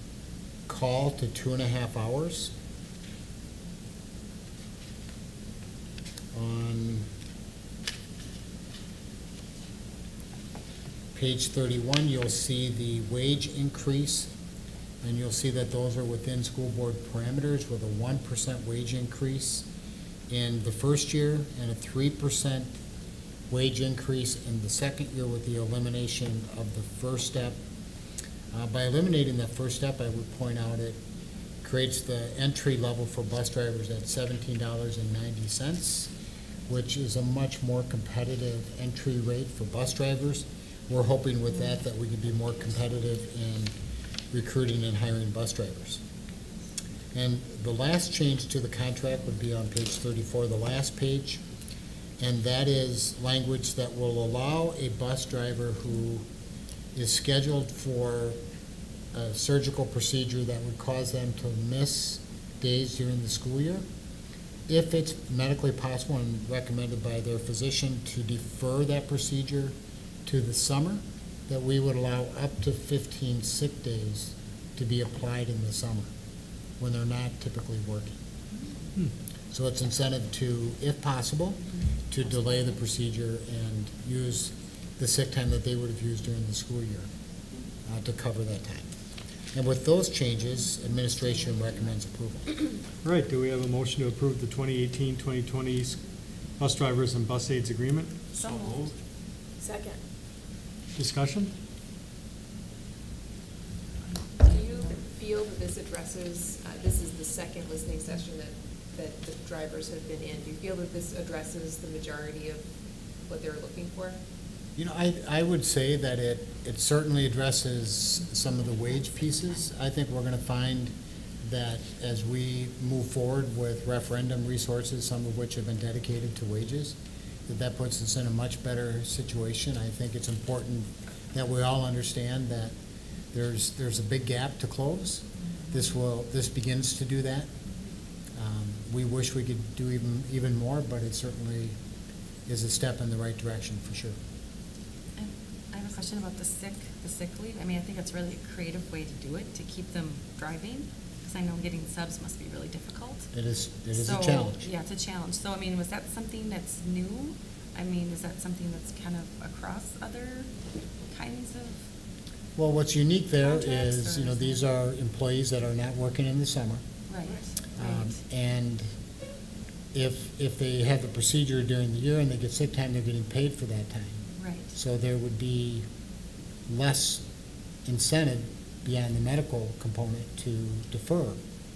call to 2.5 hours. On page 31, you'll see the wage increase, and you'll see that those are within school board parameters with a 1% wage increase in the first year and a 3% wage increase in the second year with the elimination of the first step. By eliminating that first step, I would point out it creates the entry level for bus drivers at $17.90, which is a much more competitive entry rate for bus drivers. We're hoping with that we can be more competitive in recruiting and hiring bus drivers. And the last change to the contract would be on page 34, the last page, and that is language that will allow a bus driver who is scheduled for a surgical procedure that would cause them to miss days during the school year, if it's medically possible and recommended by their physician to defer that procedure to the summer, that we would allow up to 15 sick days to be applied in the summer when they're not typically working. So it's incentive to, if possible, to delay the procedure and use the sick time that they would have used during the school year to cover that time. And with those changes, administration recommends approval. All right, do we have a motion to approve the 2018-2020 bus drivers and bus aides agreement? So moved. Second. Discussion? Do you feel that this addresses, this is the second listening session that the drivers have been in, do you feel that this addresses the majority of what they're looking for? You know, I would say that it certainly addresses some of the wage pieces. I think we're gonna find that as we move forward with referendum resources, some of which have been dedicated to wages, that puts us in a much better situation. I think it's important that we all understand that there's a big gap to close. This begins to do that. We wish we could do even more, but it certainly is a step in the right direction for sure. I have a question about the sick leave. I mean, I think it's really a creative way to do it, to keep them driving, because I know getting subs must be really difficult. It is a So, challenge. Yeah, it's a challenge. So, I mean, was that something that's new? I mean, is that something that's kind of across other kinds of? Well, what's unique there Contracts, is, or is these it- are employees that are not working in the summer. Right, And if they have the procedure during the year and they get sick time, they're getting paid for that time. right. So there would be less incentive beyond the medical component to defer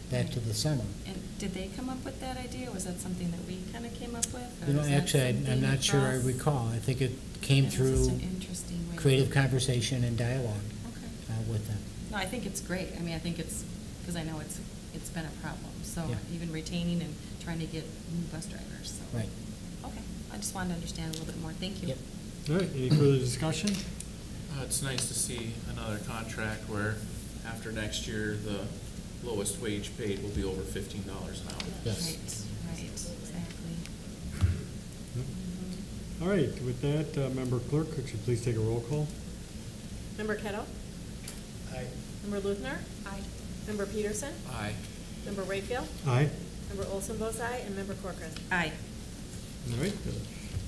that to the summer. And did they come up with that idea? Was that something that we kind of came up with? or You know, is that actually, I'm something not sure I across- recall. I think it came It was through just an interesting way. creative conversation and dialogue Okay. with them. No, I think it's great. I mean, I think it's, because I know it's been a problem. So Yeah. even retaining and trying to get new bus drivers, so. Right. Okay, I just wanted to understand a little bit more. Thank you. Yep. All right, any further discussion? It's nice to see another contract where after next year, the lowest wage paid will be over $15 an hour. Yes. Right, exactly. All right, with that, Member Clerk, could you please take a roll call? Member Kettle? Aye. Member Luthner? Aye. Member Peterson? Aye. Member Rayfield? Aye. Member Olson votes aye, and Member Corcoran. Aye. All right,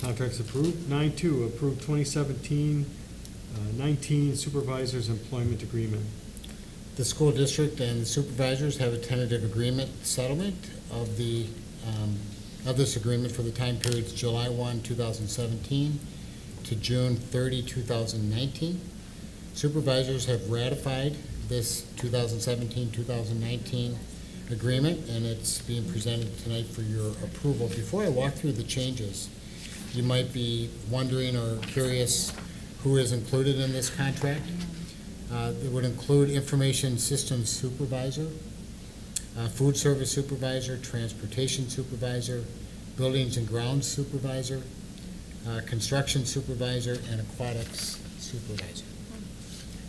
contract's approved. 9.2, approve 2017-19 supervisors employment agreement. The school district and supervisors have a tentative agreement settlement of this agreement for the time periods July 1, 2017 to June 30, 2019. Supervisors have ratified this 2017-2019 agreement, and it's being presented tonight for your approval. Before I walk through the changes, you might be wondering or curious who is included in this contract. It would include information systems supervisor, food service supervisor, transportation supervisor, buildings and grounds supervisor, construction supervisor, and aquatics supervisor.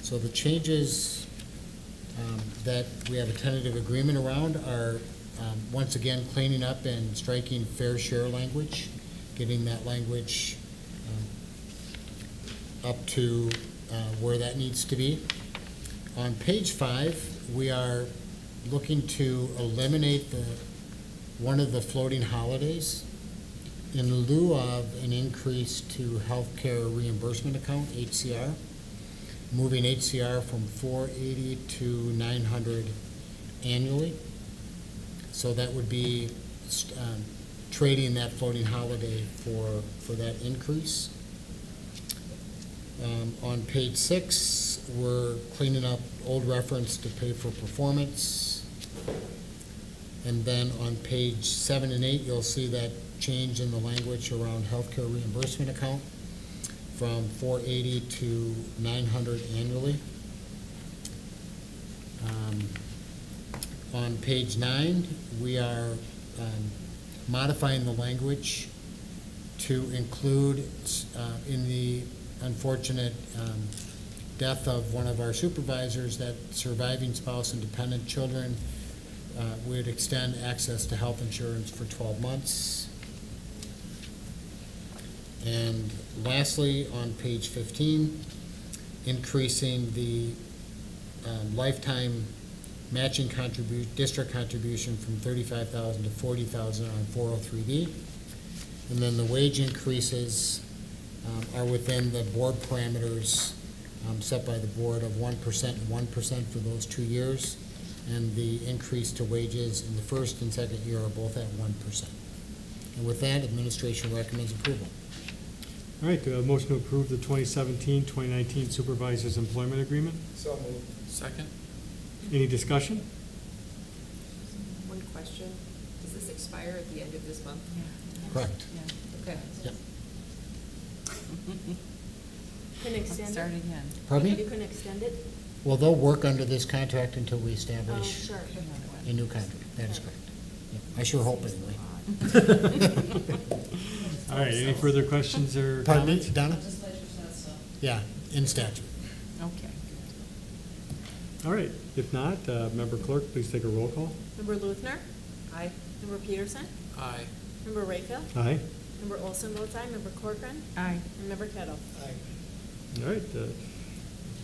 So the changes that we have a tentative agreement around are, once again, cleaning up and striking fair share language, getting that language up to where that needs to be. On page 5, we are looking to eliminate one of the floating holidays in lieu of an increase to healthcare reimbursement account, HCR, moving HCR from $480 to $900 annually. So that would be trading that floating holiday for that increase. On page 6, we're cleaning up old reference to pay for performance. And then on page 7 and 8, you'll see that change in the language around healthcare reimbursement account from $480 to $900 annually. On page 9, we are modifying the language to include in the unfortunate death of one of our supervisors, that surviving spouse and dependent children would extend access to health insurance for 12 months. And lastly, on page 15, increasing the lifetime matching district contribution from $35,000 to $40,000 on 403B. And then the wage increases are within the board parameters set by the board of 1% and 1% for those 2 years. And the increase to wages in the first and second year are both at 1%. And with that, administration recommends approval. All right, do I have a motion to approve the 2017-2019 Supervisors Employment Agreement? So moved. Second? Any discussion? One question, does this expire at the end of this month? Correct. Okay. Yep. Couldn't extend Start it? again. Pardon You me? couldn't extend it? Well, they'll work under this contract until we Oh, establish sure. a new contract. That is correct. Yep. I sure hope anyway. All right, any further questions or Pardon me, comments? Donna? Yeah, in statute. Okay. All right, if not, Member Clerk, please take a roll call. Member Luthner? Aye. Member Peterson? Aye. Member Rayfield? Aye. Member Olson votes aye. Member Corcoran? Aye. And Member Kettle? Aye. All right, the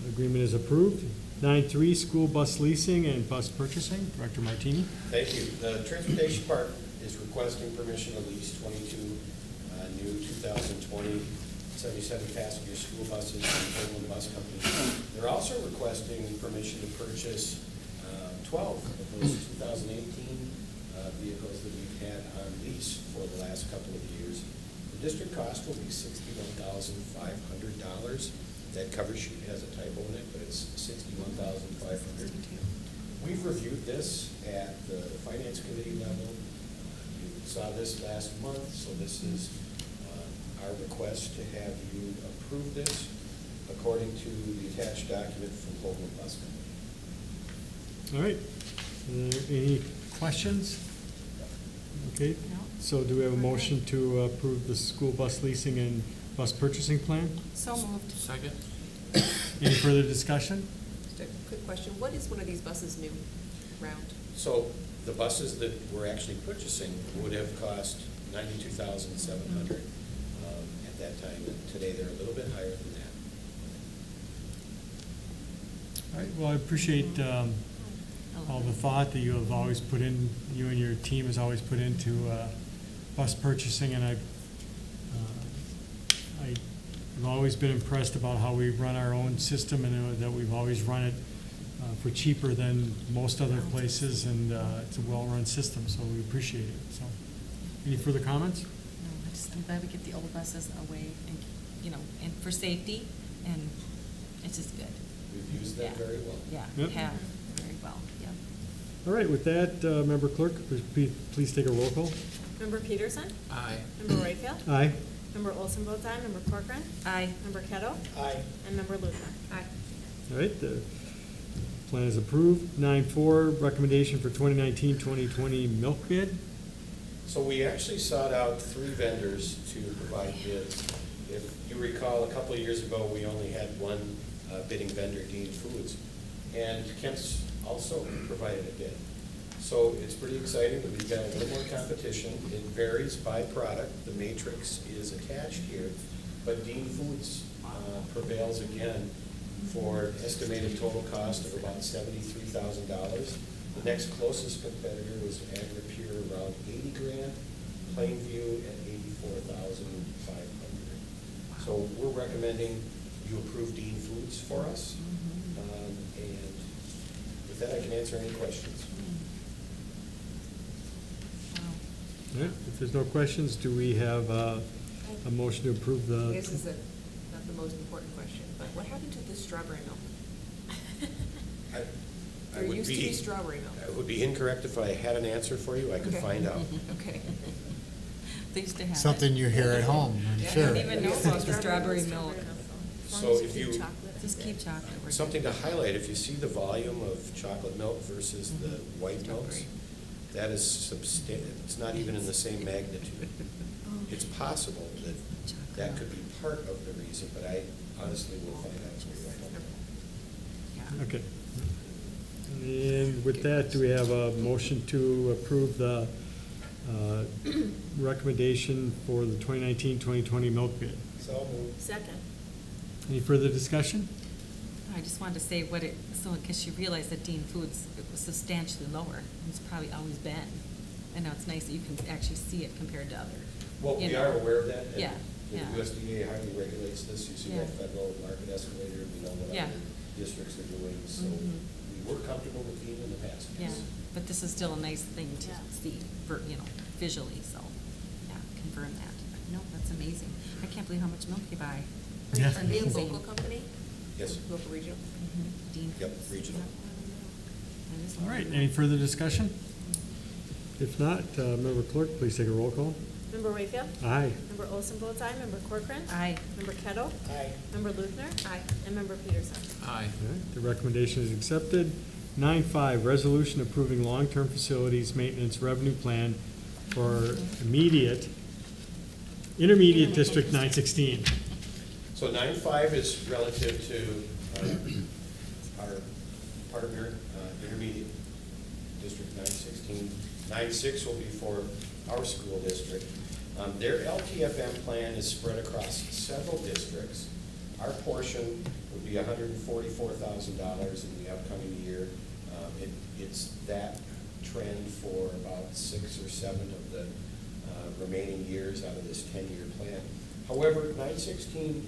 agreement is approved. 9.3, school bus leasing and bus purchasing. Director Martini. Thank you. The Transportation Department is requesting permission to lease 22 new 2020 77-passenger school buses from Cleveland Bus Company. They're also requesting permission to purchase 12 of those 2018 vehicles that we've had on lease for the last couple of years. The district cost will be $61,500. That cover sheet has a typo in it, but it's $61,500. We've reviewed this at the Finance Committee level. You saw this last month, so this is our request to have you approve this according to the attached document from Cleveland Bus Company. All right, any questions? Okay, No. so do we have a motion to approve the school bus leasing and bus purchasing plan? So moved. Second? Any further discussion? Just a quick question, what is one of these buses new, round? So the buses that we're actually purchasing would have cost $92,700 at that time, and today they're a little bit higher than that. All right, well, I appreciate all the thought that you have always put in, you and your team has always put into bus purchasing, and I've always been impressed about how we run our own system, and that we've always run it for cheaper than most other places, and it's a well-run system, so we appreciate it. So, any further comments? No, I'm glad we get the old buses away and, and for safety, and it's just good. We've used them Yeah. very well. Yeah, Yep. have, very well, yeah. All right, with that, Member Clerk, please take a roll call. Member Peterson? Aye. Member Rayfield? Aye. Member Olson votes aye. Member Corcoran? Aye. Member Kettle? Aye. And Member Luthner? Aye. All right, the plan is approved. 9.4, recommendation for 2019-2020 milk bid. So we actually sought out 3 vendors to provide bids. If you recall, a couple of years ago, we only had one bidding vendor, Dean Foods, and Kent's also provided a bid. So it's pretty exciting that we've got a little more competition. It varies by product. The matrix is attached here, but Dean Foods prevails again for an estimated total cost of about $73,000. The next closest competitor was AgriPure, around 80 grand, Plainview at 84,500. So we're recommending you approve Dean Foods for us. And with that, I can answer any questions. All right, if there's no questions, do we have a motion to approve I the? guess this is not the most important question, but what happened to the strawberry milk? I There would used to be strawberry milk. It would be incorrect if I had an answer for you. I could Okay. find out. Okay. They used to have it. Something you hear at home, I'm Yeah, I sure. don't even know about the strawberry milk. So if you, Just keep chocolate. We're something good. to highlight, if you see the volume of chocolate milk versus the white milks, that is it's not even in the same magnitude. It's possible that that could be part of the reason, but I honestly will find out for you. I don't know. Okay. And with that, do we have a motion to approve the recommendation for the 2019-2020 milk bid? So moved. Second. Any further discussion? I just wanted to say what it, so in case you realize that Dean Foods, it was substantially lower. It's probably always been. And now it's nice that you can actually see it compared to other. Well, you we know. are aware of that. And Yeah, The yeah. USDA highly regulates this. You see that Yeah. federal market escalator, we know what Yeah. other districts are doing. So Mhm. we were comfortable with Dean in the past. Yeah, but this is still a nice thing to Yeah. see, visually, so, yeah, confirm that. No, that's amazing. I can't believe how much milk you buy. Yeah. Are they a Amazing. local company? Yes. Local regional? Mhm. Dean Yep, Foods. regional. That is All right, local. any further discussion? If not, Member Clerk, please take a roll call. Member Wakefield? Aye. Member Olson votes aye. Member Corcoran? Aye. Member Kettle? Aye. Member Luthner? Aye. And Member Peterson? Aye. All right, the recommendation is accepted. 9.5, resolution approving long-term facilities maintenance revenue plan for intermediate District 916. So 9.5 is relative to our partner, intermediate district 916. 9.6 will be for our school district. Their LTFM plan is spread across several districts. Our portion would be $144,000 in the upcoming year. It's that trend for about 6 or 7 of the remaining years out of this 10-year plan. However, 916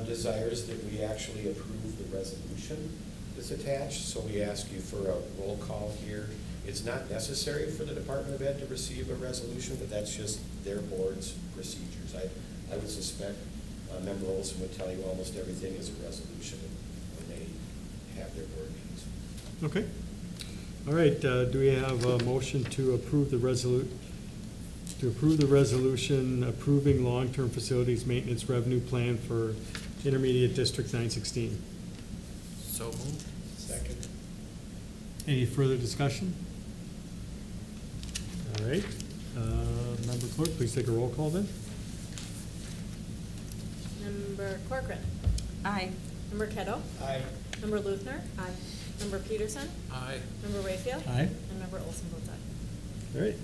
desires that we actually approve the resolution that's attached, so we ask you for a roll call here. It's not necessary for the Department of Ed to receive a resolution, but that's just their board's procedures. I would suspect Member Olson would tell you almost everything is a resolution when they have their board meetings. Okay. All right, do we have a motion to approve the resolution approving long-term facilities maintenance revenue plan for intermediate District 916? So moved. Second. Any further discussion? All right, Member Clerk, please take a roll call then. Member Corcoran? Aye. Member Kettle? Aye. Member Luthner? Aye. Member Peterson? Aye. Member Wakefield? Aye. And Member Olson votes aye. All right,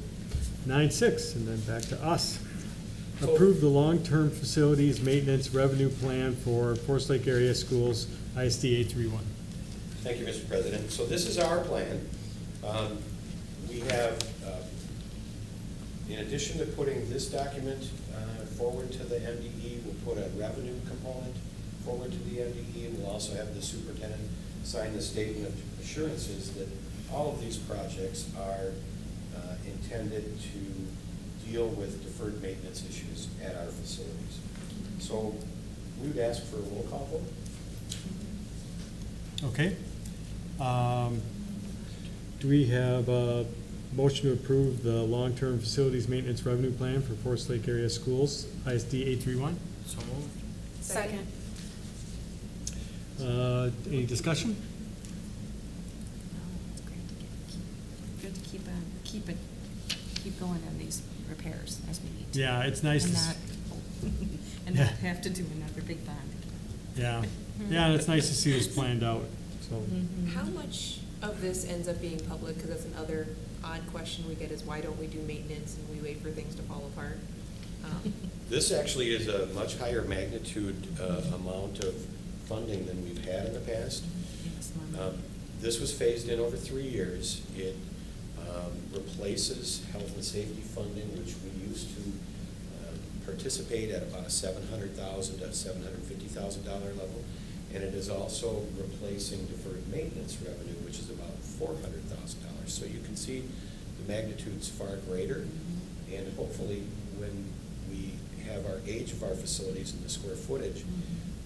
9.6, and then back to us. Approve the long-term facilities maintenance revenue plan for Forest Lake Area Schools, ISD 831. Thank you, Mr. President. So this is our plan. We have, in addition to putting this document forward to the MDE, we'll put a revenue component forward to the MDE, and we'll also have the superintendent sign the statement of assurances that all of these projects are intended to deal with deferred maintenance issues at our facilities. So we would ask for a roll call vote. Okay. Do we have a motion to approve the long-term facilities maintenance revenue plan for Forest Lake Area Schools, ISD 831? So moved. Second. Any discussion? It's great to good to keep going on these repairs as we need to. Yeah, it's nice And to not, and Yeah. not have to do another big bond. Yeah, yeah, and it's nice to see this planned out, so. How much of this ends up being public? Because that's another odd question we get is why don't we do maintenance and we wait for things to fall apart? This actually is a much higher magnitude amount of funding than we've had in the past. Yes, Mom. This was phased in over 3 years. It replaces health and safety funding, which we used to participate at about a $700,000 to $750,000 level. And it is also replacing deferred maintenance revenue, which is about $400,000. So you can see the magnitude's far greater. And hopefully, when we have our age of our facilities and the square footage,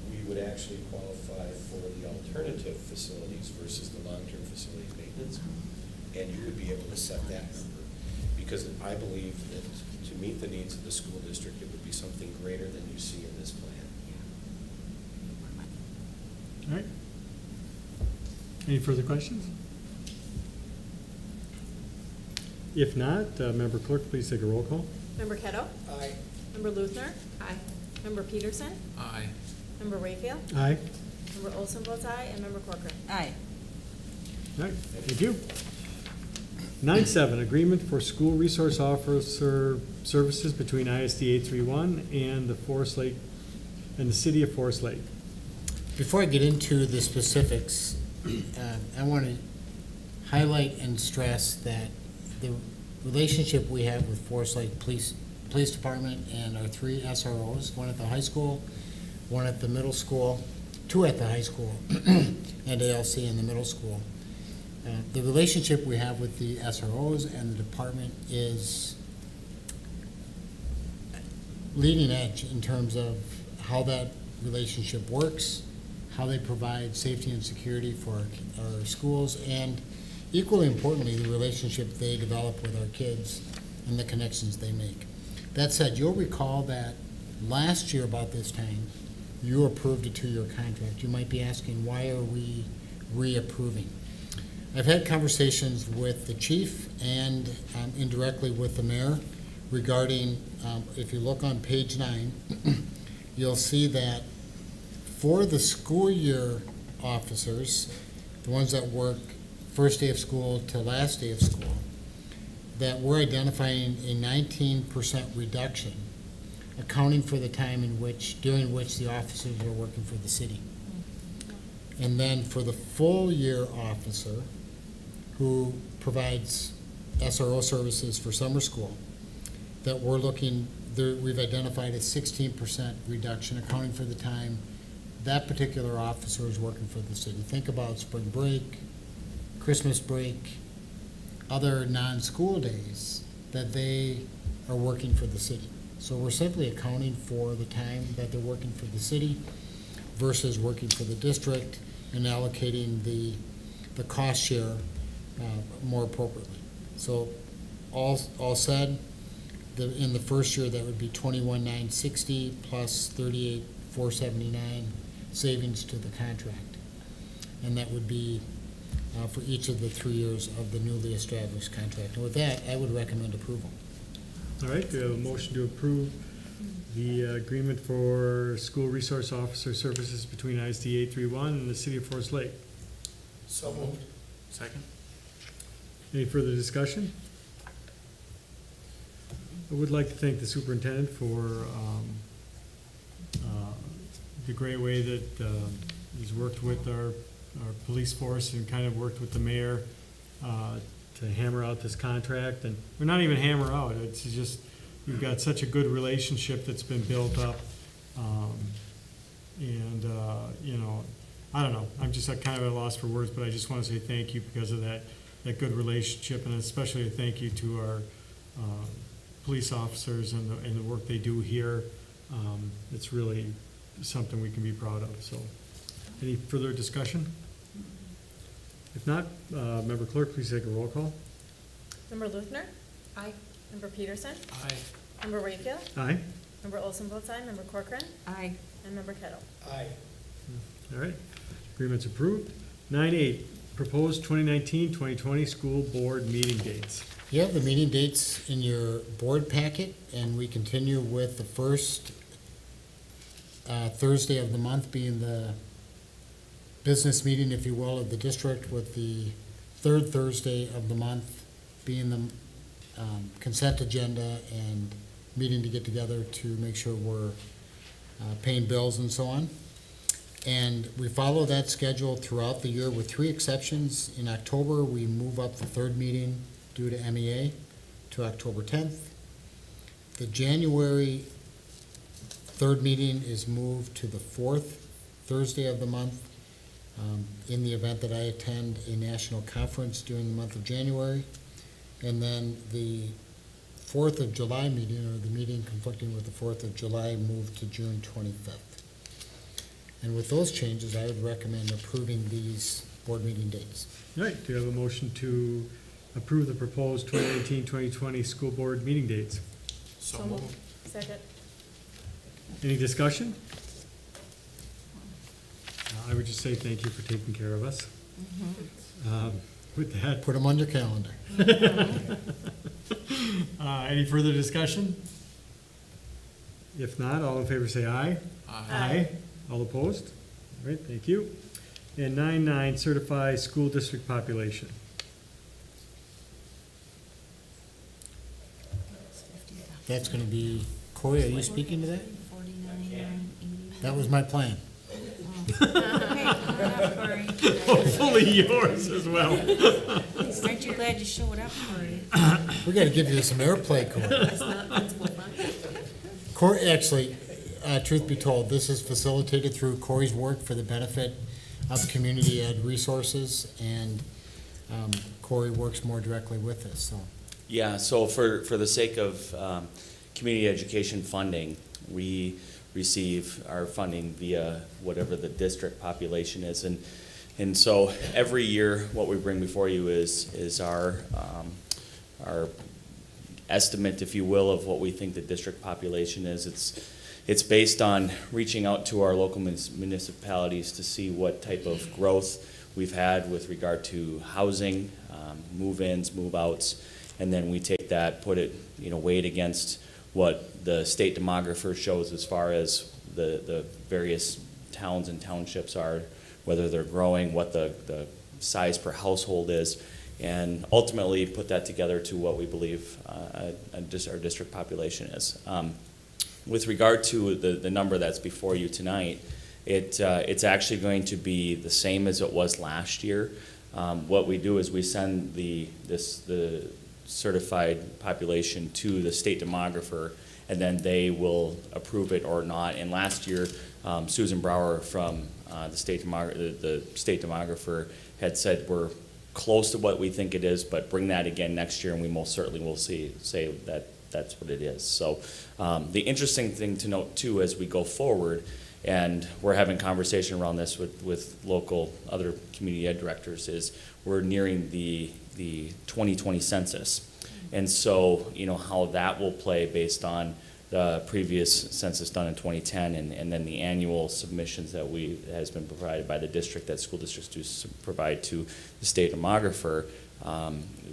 we would actually qualify for the alternative facilities versus the long-term facility maintenance. And you would be able to set that number. Because I believe that to meet the needs of the school district, it would be something greater than you see in this plan. All right. Any further questions? If not, Member Clerk, please take a roll call. Member Kettle? Aye. Member Luthner? Aye. Member Peterson? Aye. Member Rayfield? Aye. Member Olson votes aye, and Member Corcoran. Aye. All right, thank you. 9-7, agreement for school resource officer services between ISD 831 and the Forest Lake, and the city of Forest Lake. Before I get into the specifics, I want to highlight and stress that the relationship we have with Forest Lake Police Department and our 3 SROs, one at the high school, one at the middle school, 2 at the high school, and ALC in the middle school. The relationship we have with the SROs and the department is leading edge in terms of how that relationship works, how they provide safety and security for our schools, and equally importantly, the relationship they develop with our kids and the connections they make. That said, you'll recall that last year about this time, you approved a 2-year contract. You might be asking, why are we reapproving? I've had conversations with the chief and indirectly with the mayor regarding, if you look on page 9, you'll see that for the school year officers, the ones that work first day of school to last day of school, that we're identifying a 19% reduction, accounting for the time during which the officers are working for the city. And then for the full year officer, who provides SRO services for summer school, that we've identified a 16% reduction, accounting for the time that particular officer is working for the city. Think about spring break, Christmas break, other non-school days that they are working for the city. So we're simply accounting for the time that they're working for the city versus working for the district and allocating the cost share more appropriately. So all said, in the first year, that would be $21,960 plus $38,479 savings to the contract. And that would be for each of the 3 years of the newly established contract. And with that, I would recommend approval. All right, we have a motion to approve the agreement for school resource officer services between ISD 831 and the city of Forest Lake. So moved. Second? Any further discussion? I would like to thank the superintendent for the great way that he's worked with our police force and kind of worked with the mayor to hammer out this contract. And we're not even hammer out, it's just, we've got such a good relationship that's been built up. You know, I don't know, I'm just kind of at a loss for words, but I just want to say thank you because of that good relationship, and especially a thank you to our police officers and the work they do here. It's really something we can be proud of. So, any further discussion? If not, Member Clerk, please take a roll call. Member Luthner? Aye. Member Peterson? Aye. Member Rayfield? Aye. Member Olson votes aye, Member Corcoran? Aye. And Member Kettle. Aye. All right. Agreement's approved. 9.8, proposed 2019-2020 school board meeting dates. You have the meeting dates in your board packet, and we continue with the first Thursday of the month being the business meeting, if you will, of the district, with the third Thursday of the month being the consent agenda and meeting to get together to make sure we're paying bills and so on. And we follow that schedule throughout the year with 3 exceptions. In October, we move up the third meeting due to MEA to October 10th. The January third meeting is moved to the fourth Thursday of the month, in the event that I attend a national conference during the month of January. And then the 4th of July meeting, or the meeting conflicting with the 4th of July, moved to June 25th. And with those changes, I would recommend approving these board meeting dates. All right, do you have a motion to approve the proposed 2019-2020 school board meeting dates? So moved. Second. Any discussion? I would just say thank you for taking care of us. With that, Put them on your calendar. any further discussion? If not, all in favor say aye. Aye. All opposed? All right, thank you. And 9.9, certify school district population. That's gonna be, Corey, are you speaking to that? That was my plan. Hopefully yours as well. Aren't you glad you showed up, Corey? We gotta give you some airplay, Corey. That's not principal fun. Corey, actually, truth be told, this is facilitated through Corey's work for the benefit of community ed resources, and Corey works more directly with us, so. Yeah, so for the sake of community education funding, we receive our funding via whatever the district population is. And so every year, what we bring before you is our estimate, if you will, of what we think the district population is. It's based on reaching out to our local municipalities to see what type of growth we've had with regard to housing, move-ins, move-outs, and then we take that, put it, weighed against what the state demographer shows as far as the various towns and townships are, whether they're growing, what the size per household is, and ultimately put that together to what we believe our district population is. With regard to the number that's before you tonight, it's actually going to be the same as it was last year. What we do is we send the certified population to the state demographer, and then they will approve it or not. And last year, Susan Brower from the state demographer had said we're close to what we think it is, but bring that again next year, and we most certainly will say that that's what it is. So the interesting thing to note too as we go forward, and we're having conversation around this with local other community ed directors, is we're nearing the 2020 census. And so, how that will play based on the previous census done in 2010 and then the annual submissions that has been provided by the district, that school districts do provide to the state demographer,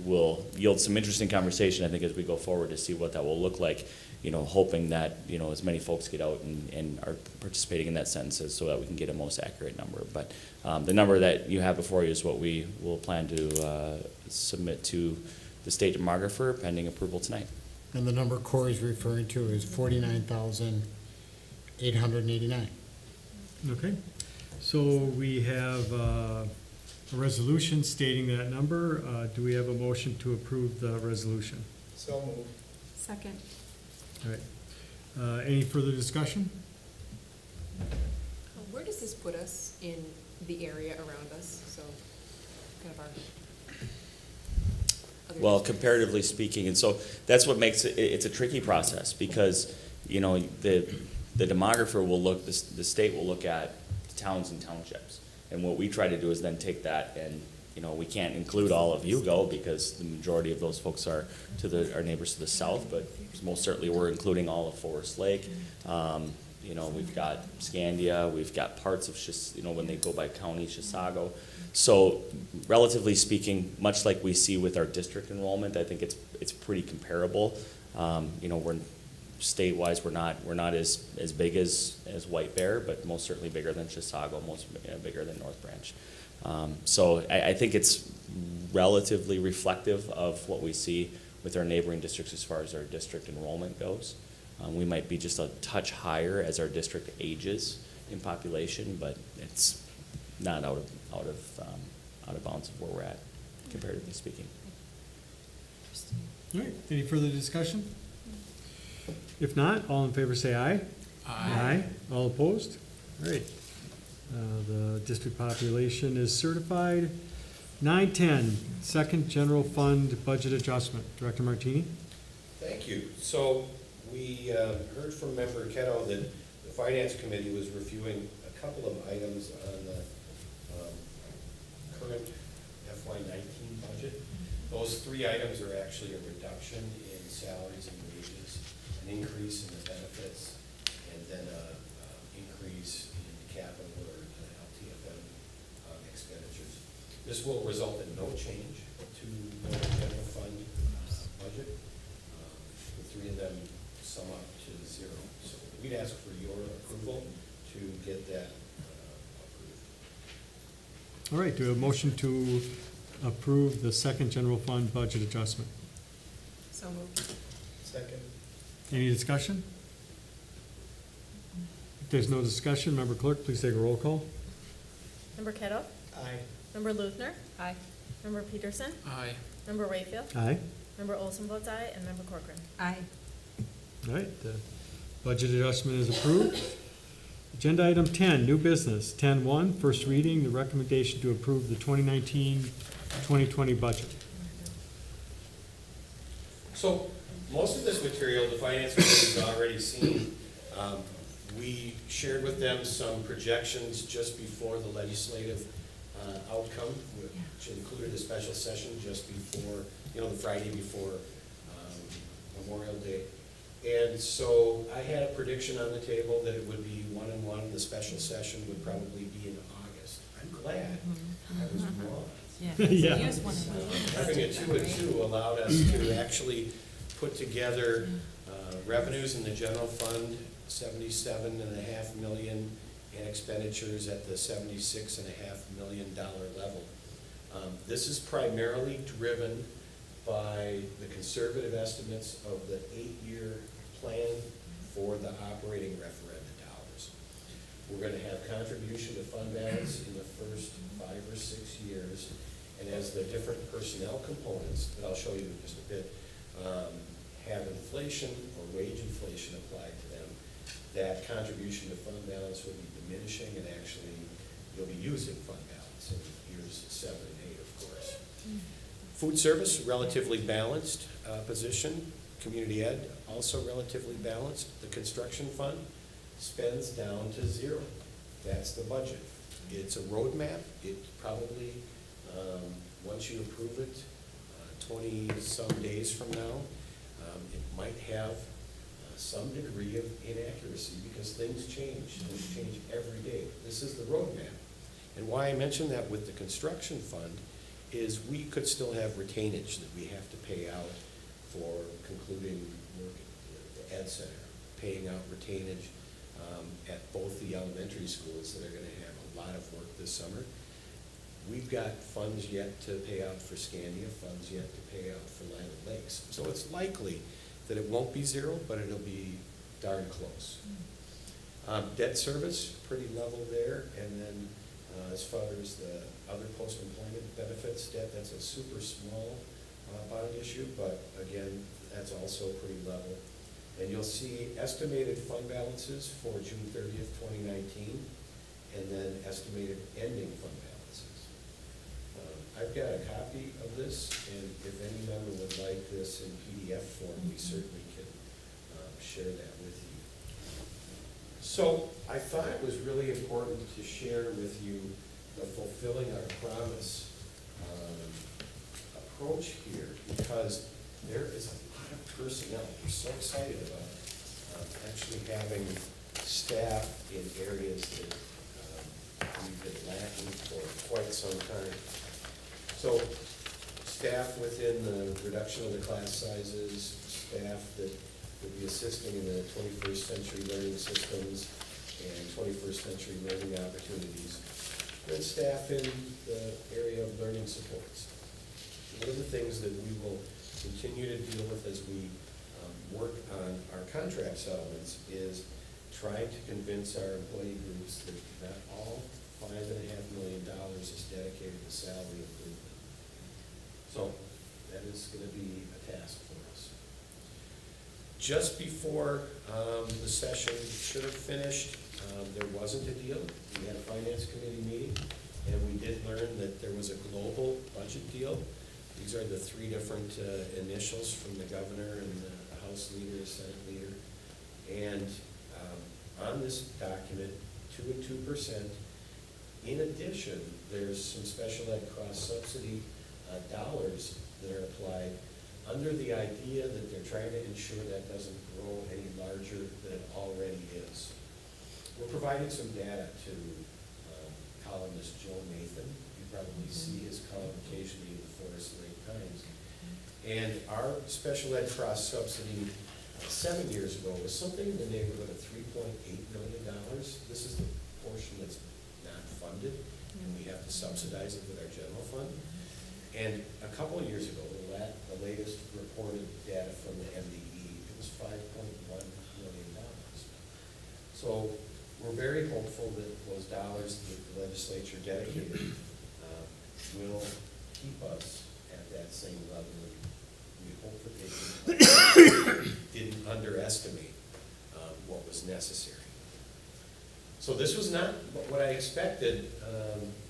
will yield some interesting conversation, I think, as we go forward to see what that will look like, hoping that, as many folks get out and are participating in that census so that we can get a most accurate number. But the number that you have before you is what we will plan to submit to the state demographer pending approval tonight. And the number Corey's referring to is 49,889. Okay, so we have a resolution stating that number. Do we have a motion to approve the resolution? So moved. Second. All right. Any further discussion? Where does this put us in the area around us? So, kind of our. Well, comparatively speaking, and so that's what makes it's a tricky process, because the demographer will look, the state will look at towns and townships, and what we try to do is then take that and we can't include all of Hugo because the majority of those folks are to our neighbors to the south, but most certainly we're including all of Forest Lake, You know, we've got Scandia, we've got parts of, when they go by county, Chisago. So relatively speaking, much like we see with our district enrollment, I think it's pretty comparable. We're state-wise, we're not as big as White Bear, but most certainly bigger than Chisago, bigger than North Branch. So I think it's relatively reflective of what we see with our neighboring districts as far as our district enrollment goes. We might be just a touch higher as our district ages in population, but it's not out of bounds of where we're at, comparatively speaking. All right, any further discussion? If not, all in favor say aye. Aye. All opposed? All right. The district population is certified. 910, second general fund budget adjustment. Director Martini? Thank you. So we heard from Member Ketto that the Finance Committee was reviewing a couple of items on the current FY19 budget. Those three items are actually a reduction in salaries and wages, an increase in the benefits, and then an increase in capital or LTFM expenditures. This will result in no change to the general fund budget. The three of them sum up to zero. So we'd ask for your approval to get that approved. All right, do a motion to approve the second general fund budget adjustment. So moved. Second. Any discussion? If there's no discussion, Member Clerk, please take a roll call. Member Kettle? Aye. Member Luthner? Aye. Member Peterson? Aye. Member Rayfield? Aye. Member Olson votes aye, and Member Corcoran. Aye. All right, the budget adjustment is approved. Agenda item 10, new business. 10-1, first reading, the recommendation to approve the 2019-2020 budget. So most of this material, the Finance Committee has already seen. We shared with them some projections just before the legislative outcome, which included a special session just before, the Friday before Memorial Day. And so I had a prediction on the table that it would be 1-1. The special session would probably be in August. I'm glad I was wrong. Yeah. Having a 2-2 allowed us to actually put together revenues in the general fund, $77.5 million, and expenditures at the $76.5 million level. This is primarily driven by the conservative estimates of the 8-year plan for the operating referenda dollars. We're going to have contribution to fund balance in the first 5 or 6 years, and as the different personnel components that I'll show you in just a bit have inflation or wage inflation applied to them, that contribution to fund balance will be diminishing, and actually you'll be using fund balance in years 7 and 8, of course. Food service, relatively balanced position. Community ed, also relatively balanced. The construction fund spends down to zero. That's the budget. It's a roadmap. It probably, once you approve it, 20-some days from now, it might have some degree of inaccuracy because things change. Things change every day. This is the roadmap. And why I mention that with the construction fund is we could still have retainage that we have to pay out for concluding work at the Ed Center, paying out retainage at both the elementary schools that are going to have a lot of work this summer. We've got funds yet to pay out for Scandia, funds yet to pay out for Lyman Lakes. So it's likely that it won't be zero, but it'll be darn close. Debt service, pretty level there, and then as far as the other post-employment benefits debt, that's a super small bond issue, but again, that's also pretty level. And you'll see estimated fund balances for June 30th, 2019, and then estimated ending fund balances. I've got a copy of this, and if any member would like this in PDF form, we certainly can share that with you. So I thought it was really important to share with you the fulfilling our promise approach here, because there is a lot of personnel. We're so excited about actually having staff in areas that we've been lacking for quite some time. So staff within the reduction of the class sizes, staff that would be assisting in the 21st century learning systems and 21st century learning opportunities, and staff in the area of learning supports. One of the things that we will continue to deal with as we work on our contract settlements is trying to convince our employee groups that not all $5.5 million is dedicated to salary improvement. So that is going to be a task for us. Just before the session should have finished, there wasn't a deal. We had a finance committee meeting, and we did learn that there was a global budget deal. These are the three different initials from the governor and the House leader, the Senate leader. And on this document, 2 and 2%. In addition, there's some special ed cross-subsidy dollars that are applied under the idea that they're trying to ensure that doesn't grow any larger than it already is. We're providing some data to columnist Joe Nathan. You probably see his column occasionally in the Forest Lake Times. And our special ed cross-subsidy 7 years ago was something in the neighborhood of $3.8 million. This is the portion that's not funded, and we have to subsidize it with our general fund. And a couple of years ago, the latest reported data from the MDE, it was $5.1 million. So we're very hopeful that those dollars that the legislature dedicated will keep us at that same level. We hope that they didn't underestimate what was necessary. So this was not what I expected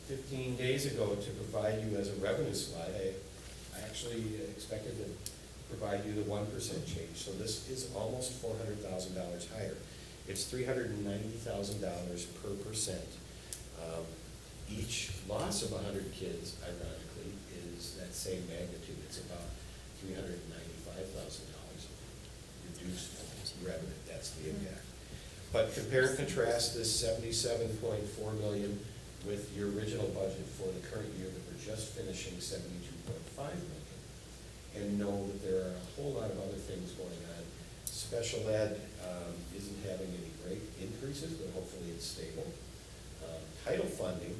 15 days ago to provide you as a revenue slide. I actually expected to provide you the 1% change. So this is almost $400,000 higher. It's $390,000 per percent. Each loss of 100 kids, ironically, is that same magnitude. It's about $395,000 reduced revenue. That's the impact. But compare and contrast this $77.4 million with your original budget for the current year that we're just finishing, $72.5 million, and know that there are a whole lot of other things going on. Special ed isn't having any great increases, but hopefully it's stable. Title funding,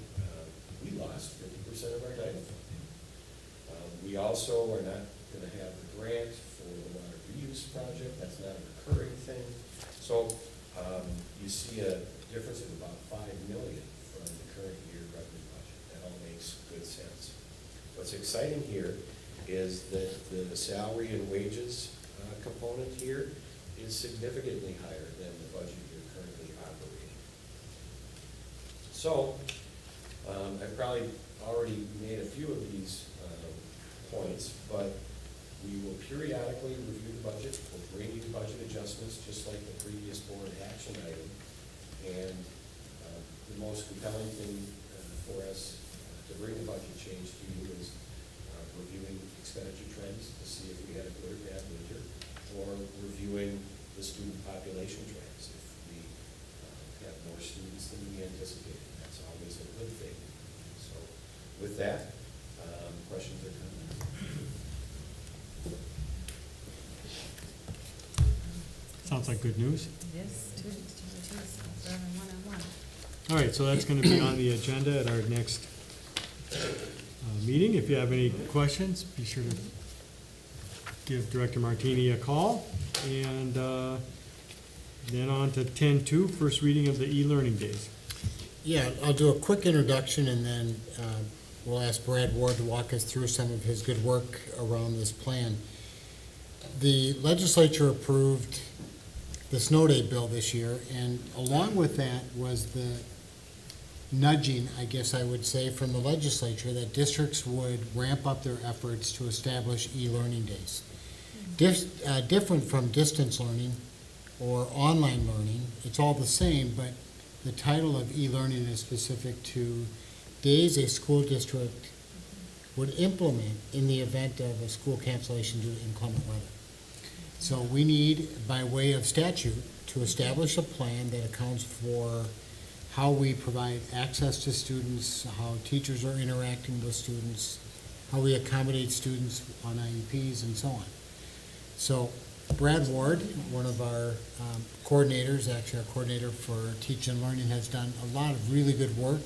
we lost 50% of our title funding. We also are not going to have the grant for the water reuse project. That's not a recurring thing. So you see a difference of about $5 million from the current year revenue budget. That all makes good sense. What's exciting here is that the salary and wages component here is significantly higher than the budget you're currently operating. So I've probably already made a few of these points, but we will periodically review the budget. We'll bring you budget adjustments just like the previous board action item. And the most compelling thing for us to bring the budget change to you is reviewing expenditure trends to see if we had a good or bad winter, or reviewing the student population trends. If we have more students than we anticipated, that's always a good thing. So with that, questions or comments? Sounds like good news. Yes, one-on-one. All right, so that's going to be on the agenda at our next meeting. If you have any questions, be sure to give Director Martini a call. And then on to 10-2, first reading of the e-learning days. Yeah, I'll do a quick introduction, and then we'll ask Brad Ward to walk us through some of his good work around this plan. The legislature approved the snow day bill this year, and along with that was the nudging, I guess I would say, from the legislature that districts would ramp up their efforts to establish e-learning days. Different from distance learning or online learning, it's all the same, but the title of e-learning is specific to days a school district would implement in the event of a school cancellation due to inclement weather. So we need, by way of statute, to establish a plan that accounts for how we provide access to students, how teachers are interacting with students, how we accommodate students on IEPs, and so on. So Brad Ward, one of our coordinators, actually our coordinator for Teach and Learning, has done a lot of really good work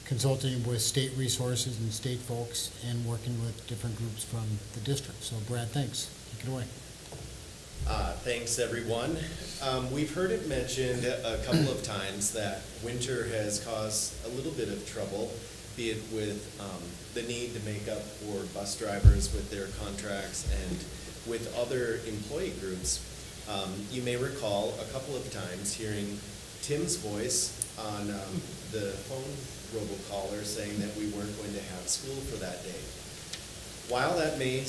consulting with state resources and state folks and working with different groups from the district. So Brad, thanks. Take it away. Thanks, everyone. We've heard it mentioned a couple of times that winter has caused a little bit of trouble, be it with the need to make up for bus drivers with their contracts and with other employee groups. You may recall a couple of times hearing Tim's voice on the phone robocaller saying that we weren't going to have school for that day. While that may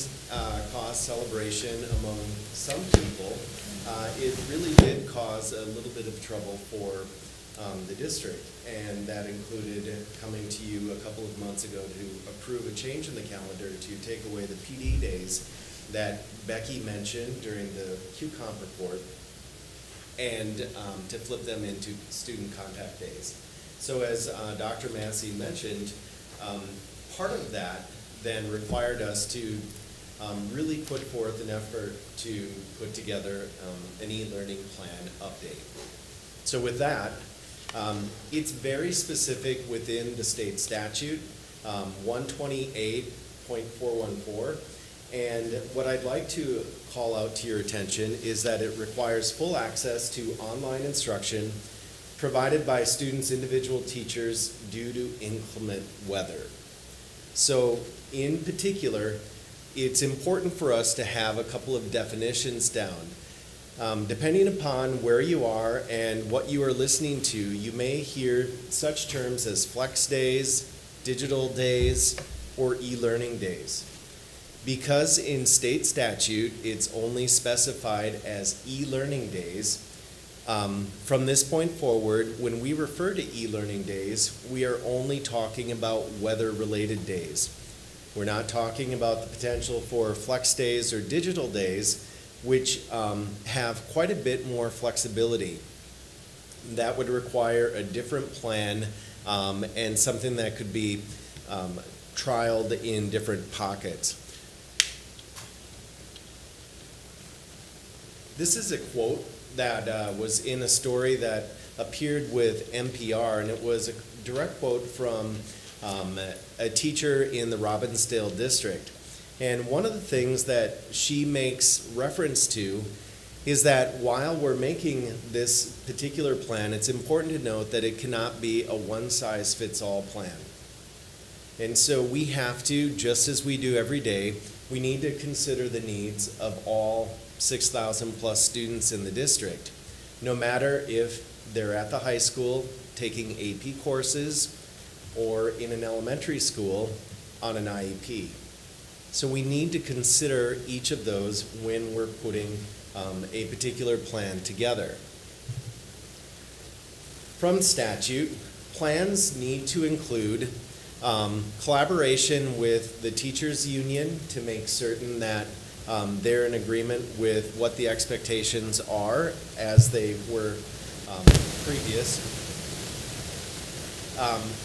cause celebration among some people, it really did cause a little bit of trouble for the district. And that included coming to you a couple of months ago to approve a change in the calendar to take away the PD days that Becky mentioned during the QComp report and to flip them into student contact days. So as Dr. Massey mentioned, part of that then required us to really put forth an effort to put together an e-learning plan update. So with that, it's very specific within the state statute, 128.414. And what I'd like to call out to your attention is that it requires full access to online instruction provided by students' individual teachers due to inclement weather. So in particular, it's important for us to have a couple of definitions down. Depending upon where you are and what you are listening to, you may hear such terms as flex days, digital days, or e-learning days. Because in state statute, it's only specified as e-learning days, from this point forward, when we refer to e-learning days, we are only talking about weather-related days. We're not talking about the potential for flex days or digital days, which have quite a bit more flexibility. That would require a different plan and something that could be trialed in different pockets. This is a quote that was in a story that appeared with NPR, and it was a direct quote from a teacher in the Robbinsdale district. And one of the things that she makes reference to is that while we're making this particular plan, it's important to note that it cannot be a one-size-fits-all plan. And so we have to, just as we do every day, we need to consider the needs of all 6,000 plus students in the district, no matter if they're at the high school taking AP courses or in an elementary school on an IEP. So we need to consider each of those when we're putting a particular plan together. From statute, plans need to include collaboration with the teachers' union to make certain that they're in agreement with what the expectations are as they were previous.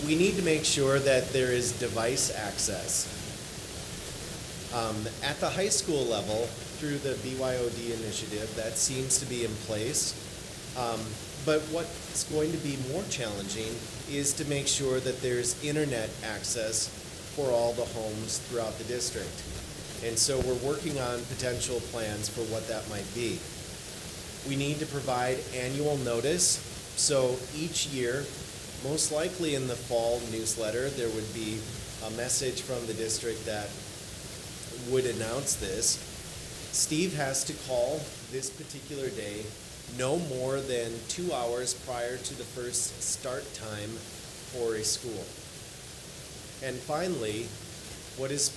We need to make sure that there is device access. At the high school level, through the BYOD initiative, that seems to be in place. But what's going to be more challenging is to make sure that there's internet access for all the homes throughout the district. And so we're working on potential plans for what that might be. We need to provide annual notice. So each year, most likely in the fall newsletter, there would be a message from the district that would announce this. Steve has to call this particular day no more than 2 hours prior to the first start time for a school. And finally, what is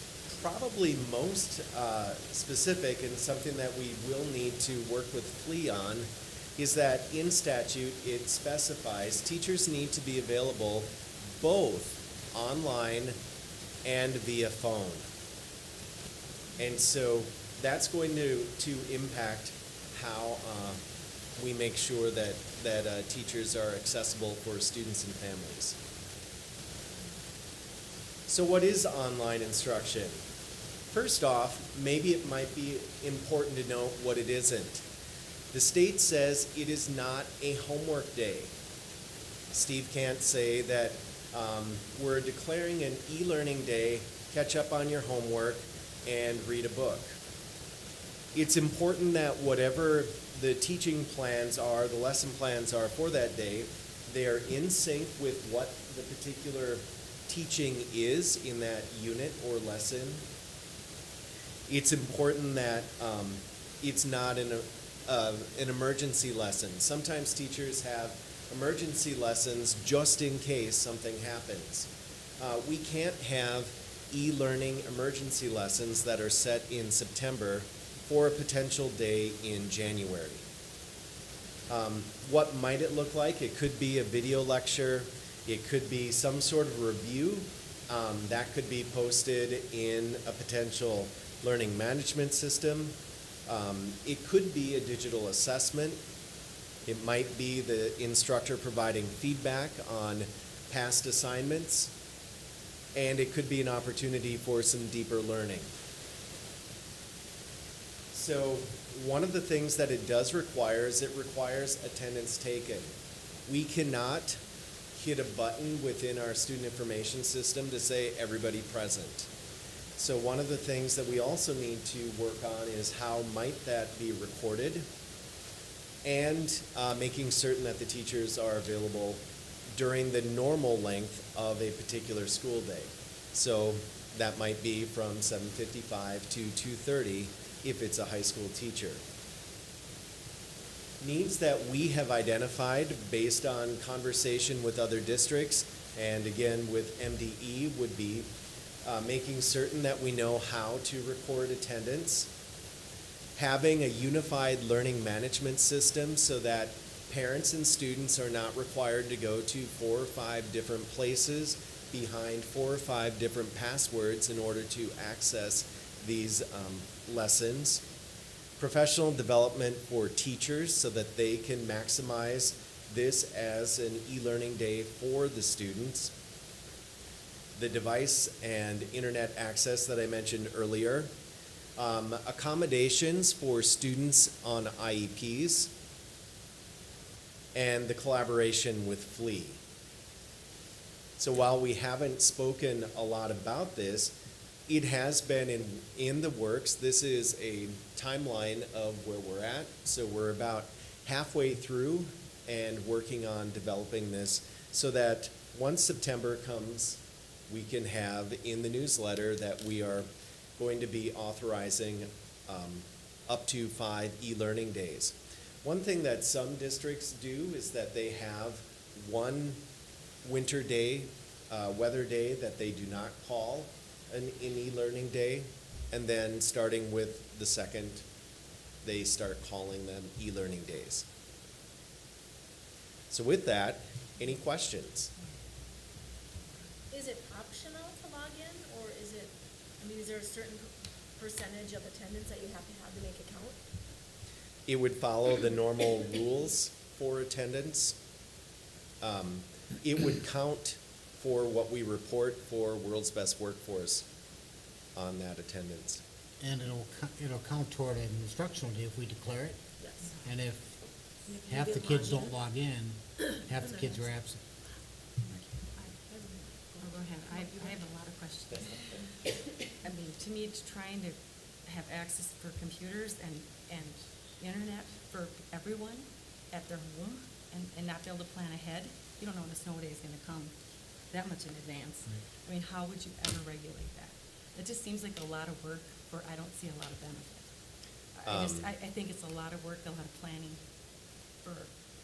probably most specific and something that we will need to work with FLE on is that in statute it specifies teachers need to be available both online and via phone. And so that's going to impact how we make sure that teachers are accessible for students and families. So what is online instruction? First off, maybe it might be important to know what it isn't. The state says it is not a homework day. Steve can't say that we're declaring an e-learning day, catch up on your homework, and read a book. It's important that whatever the teaching plans are, the lesson plans are for that day, they are in sync with what the particular teaching is in that unit or lesson. It's important that it's not an emergency lesson. Sometimes teachers have emergency lessons just in case something happens. We can't have e-learning emergency lessons that are set in September for a potential day in January. What might it look like? It could be a video lecture. It could be some sort of review that could be posted in a potential learning management system. It could be a digital assessment. It might be the instructor providing feedback on past assignments. And it could be an opportunity for some deeper learning. So one of the things that it does require is it requires attendance taken. We cannot hit a button within our student information system to say everybody present. So one of the things that we also need to work on is how might that be recorded, and making certain that the teachers are available during the normal length of a particular school day. So that might be from 7:55 to 2:30 if it's a high school teacher. Needs that we have identified based on conversation with other districts, and again with MDE, would be making certain that we know how to record attendance, having a unified learning management system so that parents and students are not required to go to 4 or 5 different places behind 4 or 5 different passwords in order to access these lessons. Professional development for teachers so that they can maximize this as an e-learning day for the students. The device and internet access that I mentioned earlier. Accommodations for students on IEPs. And the collaboration with FLE. So while we haven't spoken a lot about this, it has been in the works. This is a timeline of where we're at. So we're about halfway through and working on developing this so that once September comes, we can have in the newsletter that we are going to be authorizing up to 5 e-learning days. One thing that some districts do is that they have one winter day, weather day that they do not call an e-learning day, and then starting with the second, they start calling them e-learning days. So with that, any questions? Is it optional to log in, or is it, I mean, is there a certain percentage of attendance that you have to make a count? It would follow the normal rules for attendance. It would count for what we report for World's Best Workforce on that attendance. And it'll count toward an instructional day if we declare it. Yes. And if half the kids don't log in, half the kids are absent. Oh, go ahead. I have a lot of questions. I mean, to me, it's trying to have access for computers and internet for everyone at their home and not be able to plan ahead. You don't know when a snow day is gonna come that much in advance. I mean, how would you ever regulate that? It just seems like a lot of work for, I don't see a lot of benefit. I think it's a lot of work, a lot of planning for,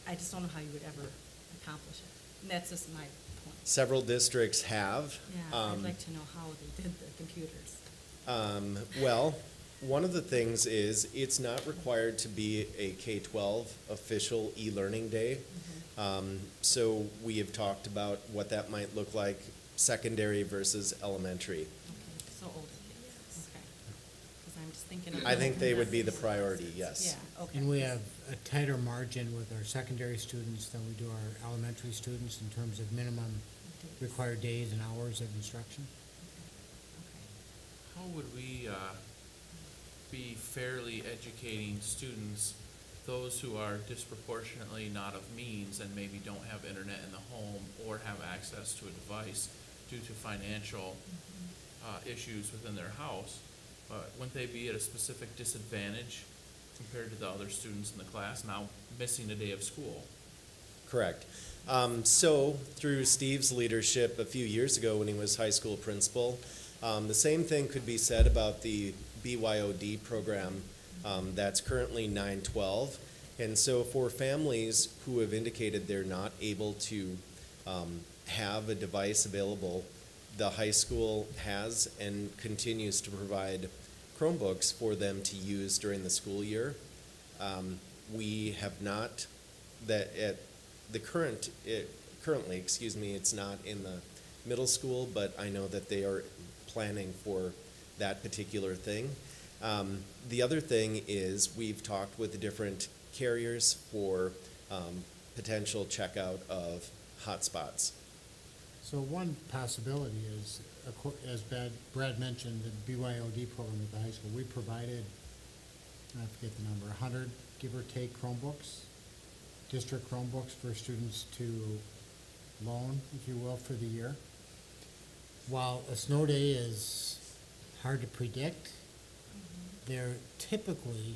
I just don't know how you would ever accomplish it. And that's just my point. Several districts have. Yeah, I'd like to know how they did the computers. Well, one of the things is it's not required to be a K-12 official e-learning day. So we have talked about what that might look like, secondary versus elementary. Okay, so older kids, okay. Because I'm just thinking thinking of. I think they would be the priority, yes. Yeah, okay. And we have a tighter margin with our secondary students than we do our elementary students in terms of minimum required days and hours of instruction. How would we be fairly educating students, those who are disproportionately not of means and maybe don't have internet in the home or have access to a device due to financial issues within their house? Wouldn't they be at a specific disadvantage compared to the other students in the class now missing a day of school? Correct. So through Steve's leadership a few years ago when he was high school principal, the same thing could be said about the BYOD program that's currently 912. And so for families who have indicated they're not able to have a device available, the high school has and continues to provide Chromebooks for them to use during the school year. We have not, that at the currently, excuse me, it's not in the middle school, but I know that they are planning for that particular thing. The other thing is we've talked with the different carriers for potential checkout of hotspots. So one possibility is, as Brad mentioned, the BYOD program at the high school, we provided, I forget the number, 100, give or take, Chromebooks, district Chromebooks for students to loan, if you will, for the year. While a snow day is hard to predict, they're typically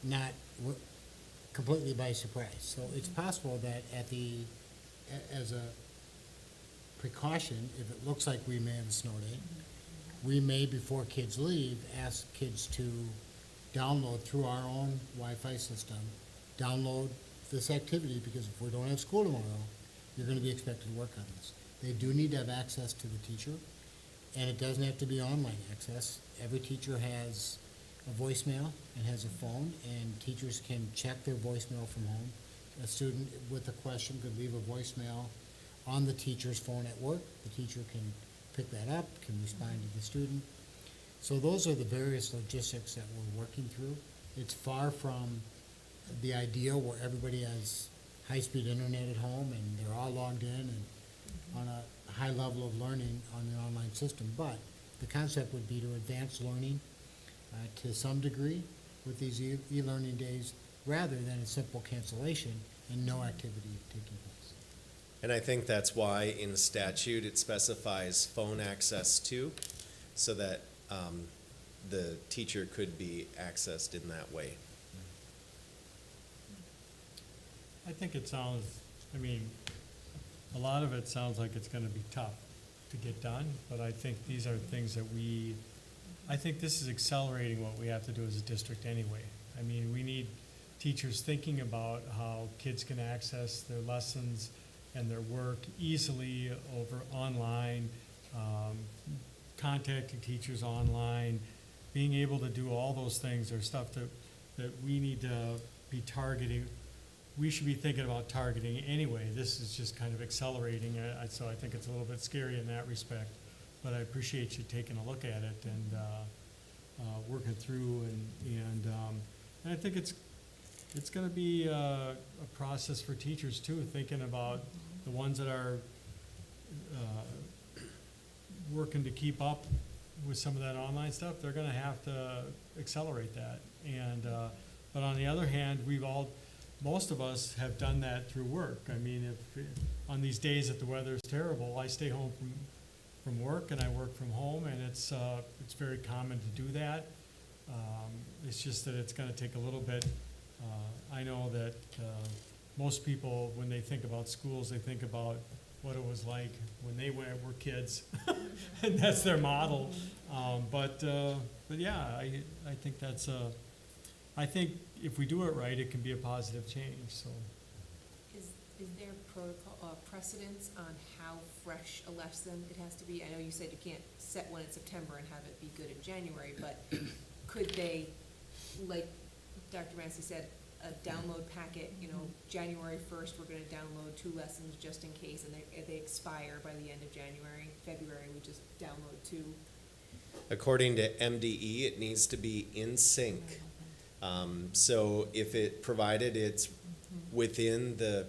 not completely by surprise. So it's possible that as a precaution, if it looks like we may have a snow day, we may, before kids leave, ask kids to download through our own Wi-Fi system, download this activity, because if we don't have school tomorrow, you're going to be expected to work on this. They do need to have access to the teacher, and it doesn't have to be online access. Every teacher has a voicemail and has a phone, and teachers can check their voicemail from home. A student with a question could leave a voicemail on the teacher's phone at work. The teacher can pick that up, can respond to the student. So those are the various logistics that we're working through. It's far from the ideal where everybody has high-speed internet at home and they're all logged in and on a high level of learning on the online system. But the concept would be to advance learning to some degree with these e-learning days, rather than a simple cancellation and no activity taking place. And I think that's why in statute it specifies phone access too, so that the teacher could be accessed in that way. I think it sounds, a lot of it sounds like it's gonna be tough to get done, but I think these are things that I think this is accelerating what we have to do as a district anyway. We need teachers thinking about how kids can access their lessons and their work easily over online, contacting teachers online, being able to do all those things are stuff that we need to be targeting. We should be thinking about targeting anyway. This is just kind of accelerating, so I think it's a little bit scary in that respect. But I appreciate you taking a look at it and working through, and I think it's going to be a process for teachers too, thinking about the ones that are working to keep up with some of that online stuff. They're going to have to accelerate that. And but on the other hand, most of us have done that through work. If on these days that the weather is terrible, I stay home from work and I work from home, and it's very common to do that. It's just that it's going to take a little bit. I know that most people, when they think about schools, they think about what it was like when they were kids, and that's their model. But yeah, I think that's I think if we do it right, it can be a positive change. So. Is there protocol, precedence on how fresh a lesson it has to be? I know you said you can't set one in September and have it be good in January, but could they, like Dr. Massey said, a download packet, January 1st, we're going to download 2 lessons just in case, and they expire by the end of January, February, we just download 2. according to MDE, it needs to be in sync. So if it, provided it's within the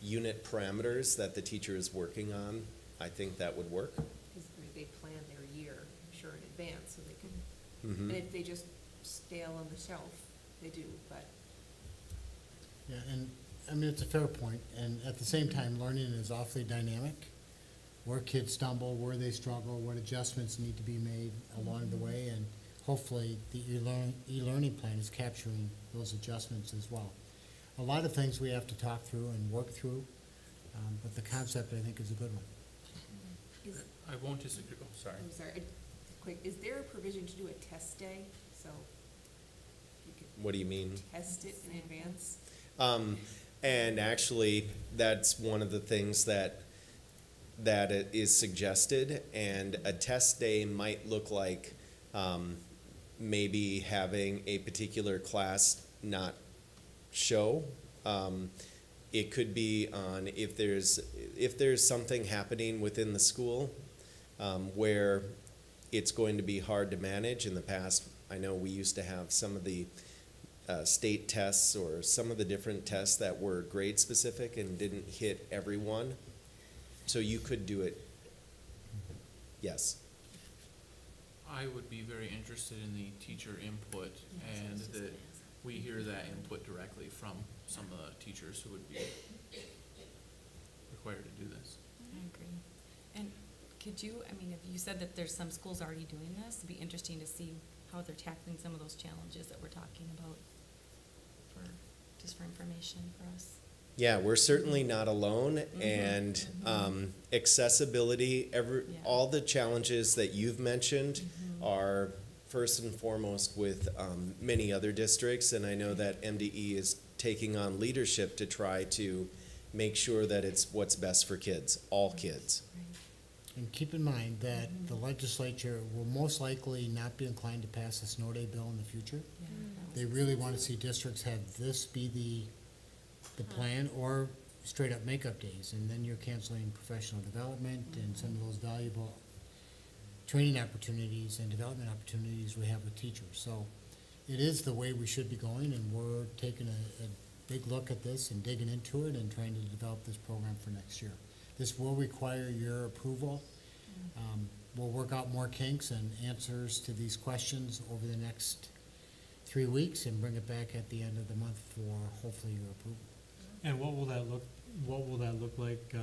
unit parameters that the teacher is working on, I think that would work. Because they plan their year, I'm sure, in advance, so they can, Mhm. and if they just stale on the shelf, they do, but. Yeah, and, I mean, it's a fair point, and at the same time, learning is awfully dynamic. Where kids stumble, where they struggle, what adjustments need to be made along the way, and hopefully the e-learning plan is capturing those adjustments as well. A lot of things we have to talk through and work through, but the concept, I think, is a good one. Is, I won't disagree, oh, sorry. I'm sorry, quick, is there a provision to do a test day, so you could What do you mean? test it in advance? And actually, that's one of the things that it is suggested, and a test day might look like maybe having a particular class not show. It could be on if there's something happening within the school where it's going to be hard to manage. In the past, I know we used to have some of the state tests or some of the different tests that were grade specific and didn't hit everyone. So you could do it. Yes. I would be very interested in the teacher input, and that we hear that input directly from some of the teachers who would be required to do this. I agree. And could you, I mean, if you said that there's some schools already doing this, it'd be interesting to see how they're tackling some of those challenges that we're talking about just for information for us. Yeah, we're certainly not alone, and accessibility, all the challenges that you've mentioned are first and foremost with many other districts, and I know that MDE is taking on leadership to try to make sure that it's what's best for kids, all kids. And keep in mind that the legislature will most likely not be inclined to pass a snow day bill in the future. They really want to see districts have this be the plan, or straight up makeup days, and then you're canceling professional development and some of those valuable training opportunities and development opportunities we have with teachers. So it is the way we should be going, and we're taking a big look at this and digging into it and trying to develop this program for next year. This will require your approval. We'll work out more kinks and answers to these questions over the next 3 weeks and bring it back at the end of the month for hopefully your approval. And what will that look like?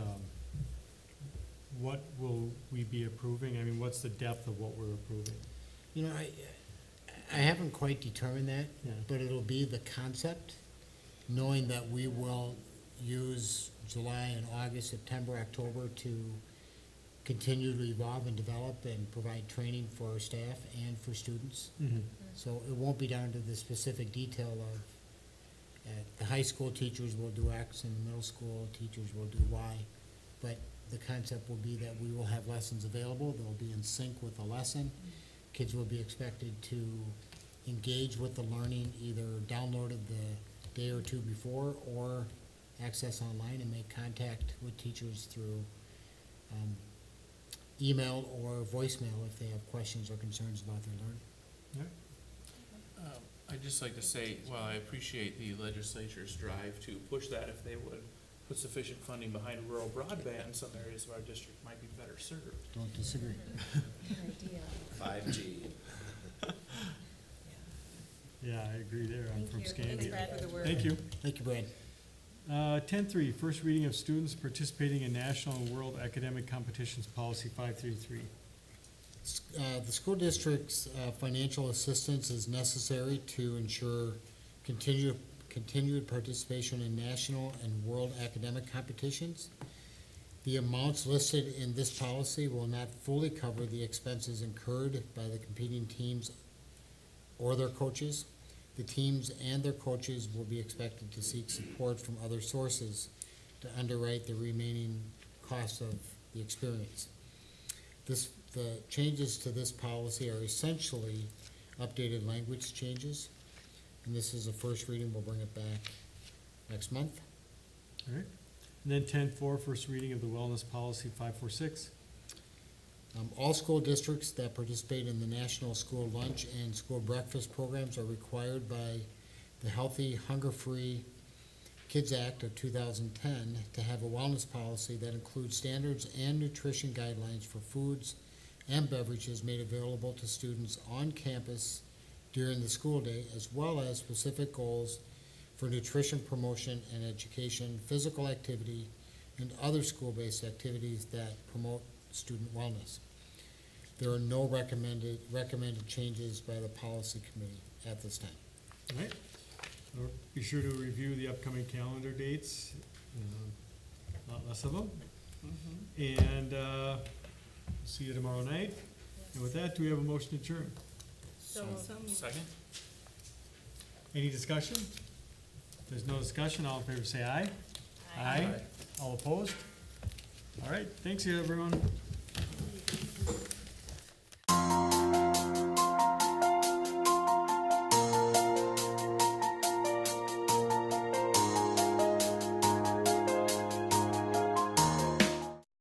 What will we be approving? I mean, what's the depth of what we're approving? You know, I haven't quite determined that, Yeah. but it'll be the concept, knowing that we will use July and August, September, October to continue to evolve and develop and provide training for our staff and for students. So it won't be down to the specific detail of, at the high school teachers will do X and the middle school teachers will do Y. But the concept will be that we will have lessons available, they'll be in sync with the lesson. Kids will be expected to engage with the learning, either download it the day or two before or access online and make contact with teachers through email or voicemail if they have questions or concerns about their learning. Yeah. I'd just like to say, while I appreciate the legislature's drive to push that, if they would put sufficient funding behind rural broadband, some areas of our district might be better served. Don't disagree. Good idea. 5G. Yeah, I agree there. I'm Thank from you. Scandia. Thanks, Brad, for the work. Thank you. Thank you, Brad. 10.3, first reading of students participating in national and world academic competitions, policy 533. The school district's financial assistance is necessary to ensure continued participation in national and world academic competitions. The amounts listed in this policy will not fully cover the expenses incurred by the competing teams or their coaches. The teams and their coaches will be expected to seek support from other sources to underwrite the remaining costs of the experience. The changes to this policy are essentially updated language changes, and this is a first reading. We'll bring it back next month. All right. And then 10.4, first reading of the wellness policy 546. All school districts that participate in the National School Lunch and School Breakfast programs are required by the Healthy, Hunger-Free Kids Act of 2010 to have a wellness policy that includes standards and nutrition guidelines for foods and beverages made available to students on campus during the school day, as well as specific goals for nutrition promotion and education, physical activity, and other school-based activities that promote student wellness. There are no recommended changes by the policy committee at this time. All right. Be sure to review the upcoming calendar dates, a lot less of them. And see you tomorrow night. And with that, do we have a motion to adjourn? Second? Any discussion? If there's no discussion, all in favor say aye. Aye. All opposed? All right, thanks everyone.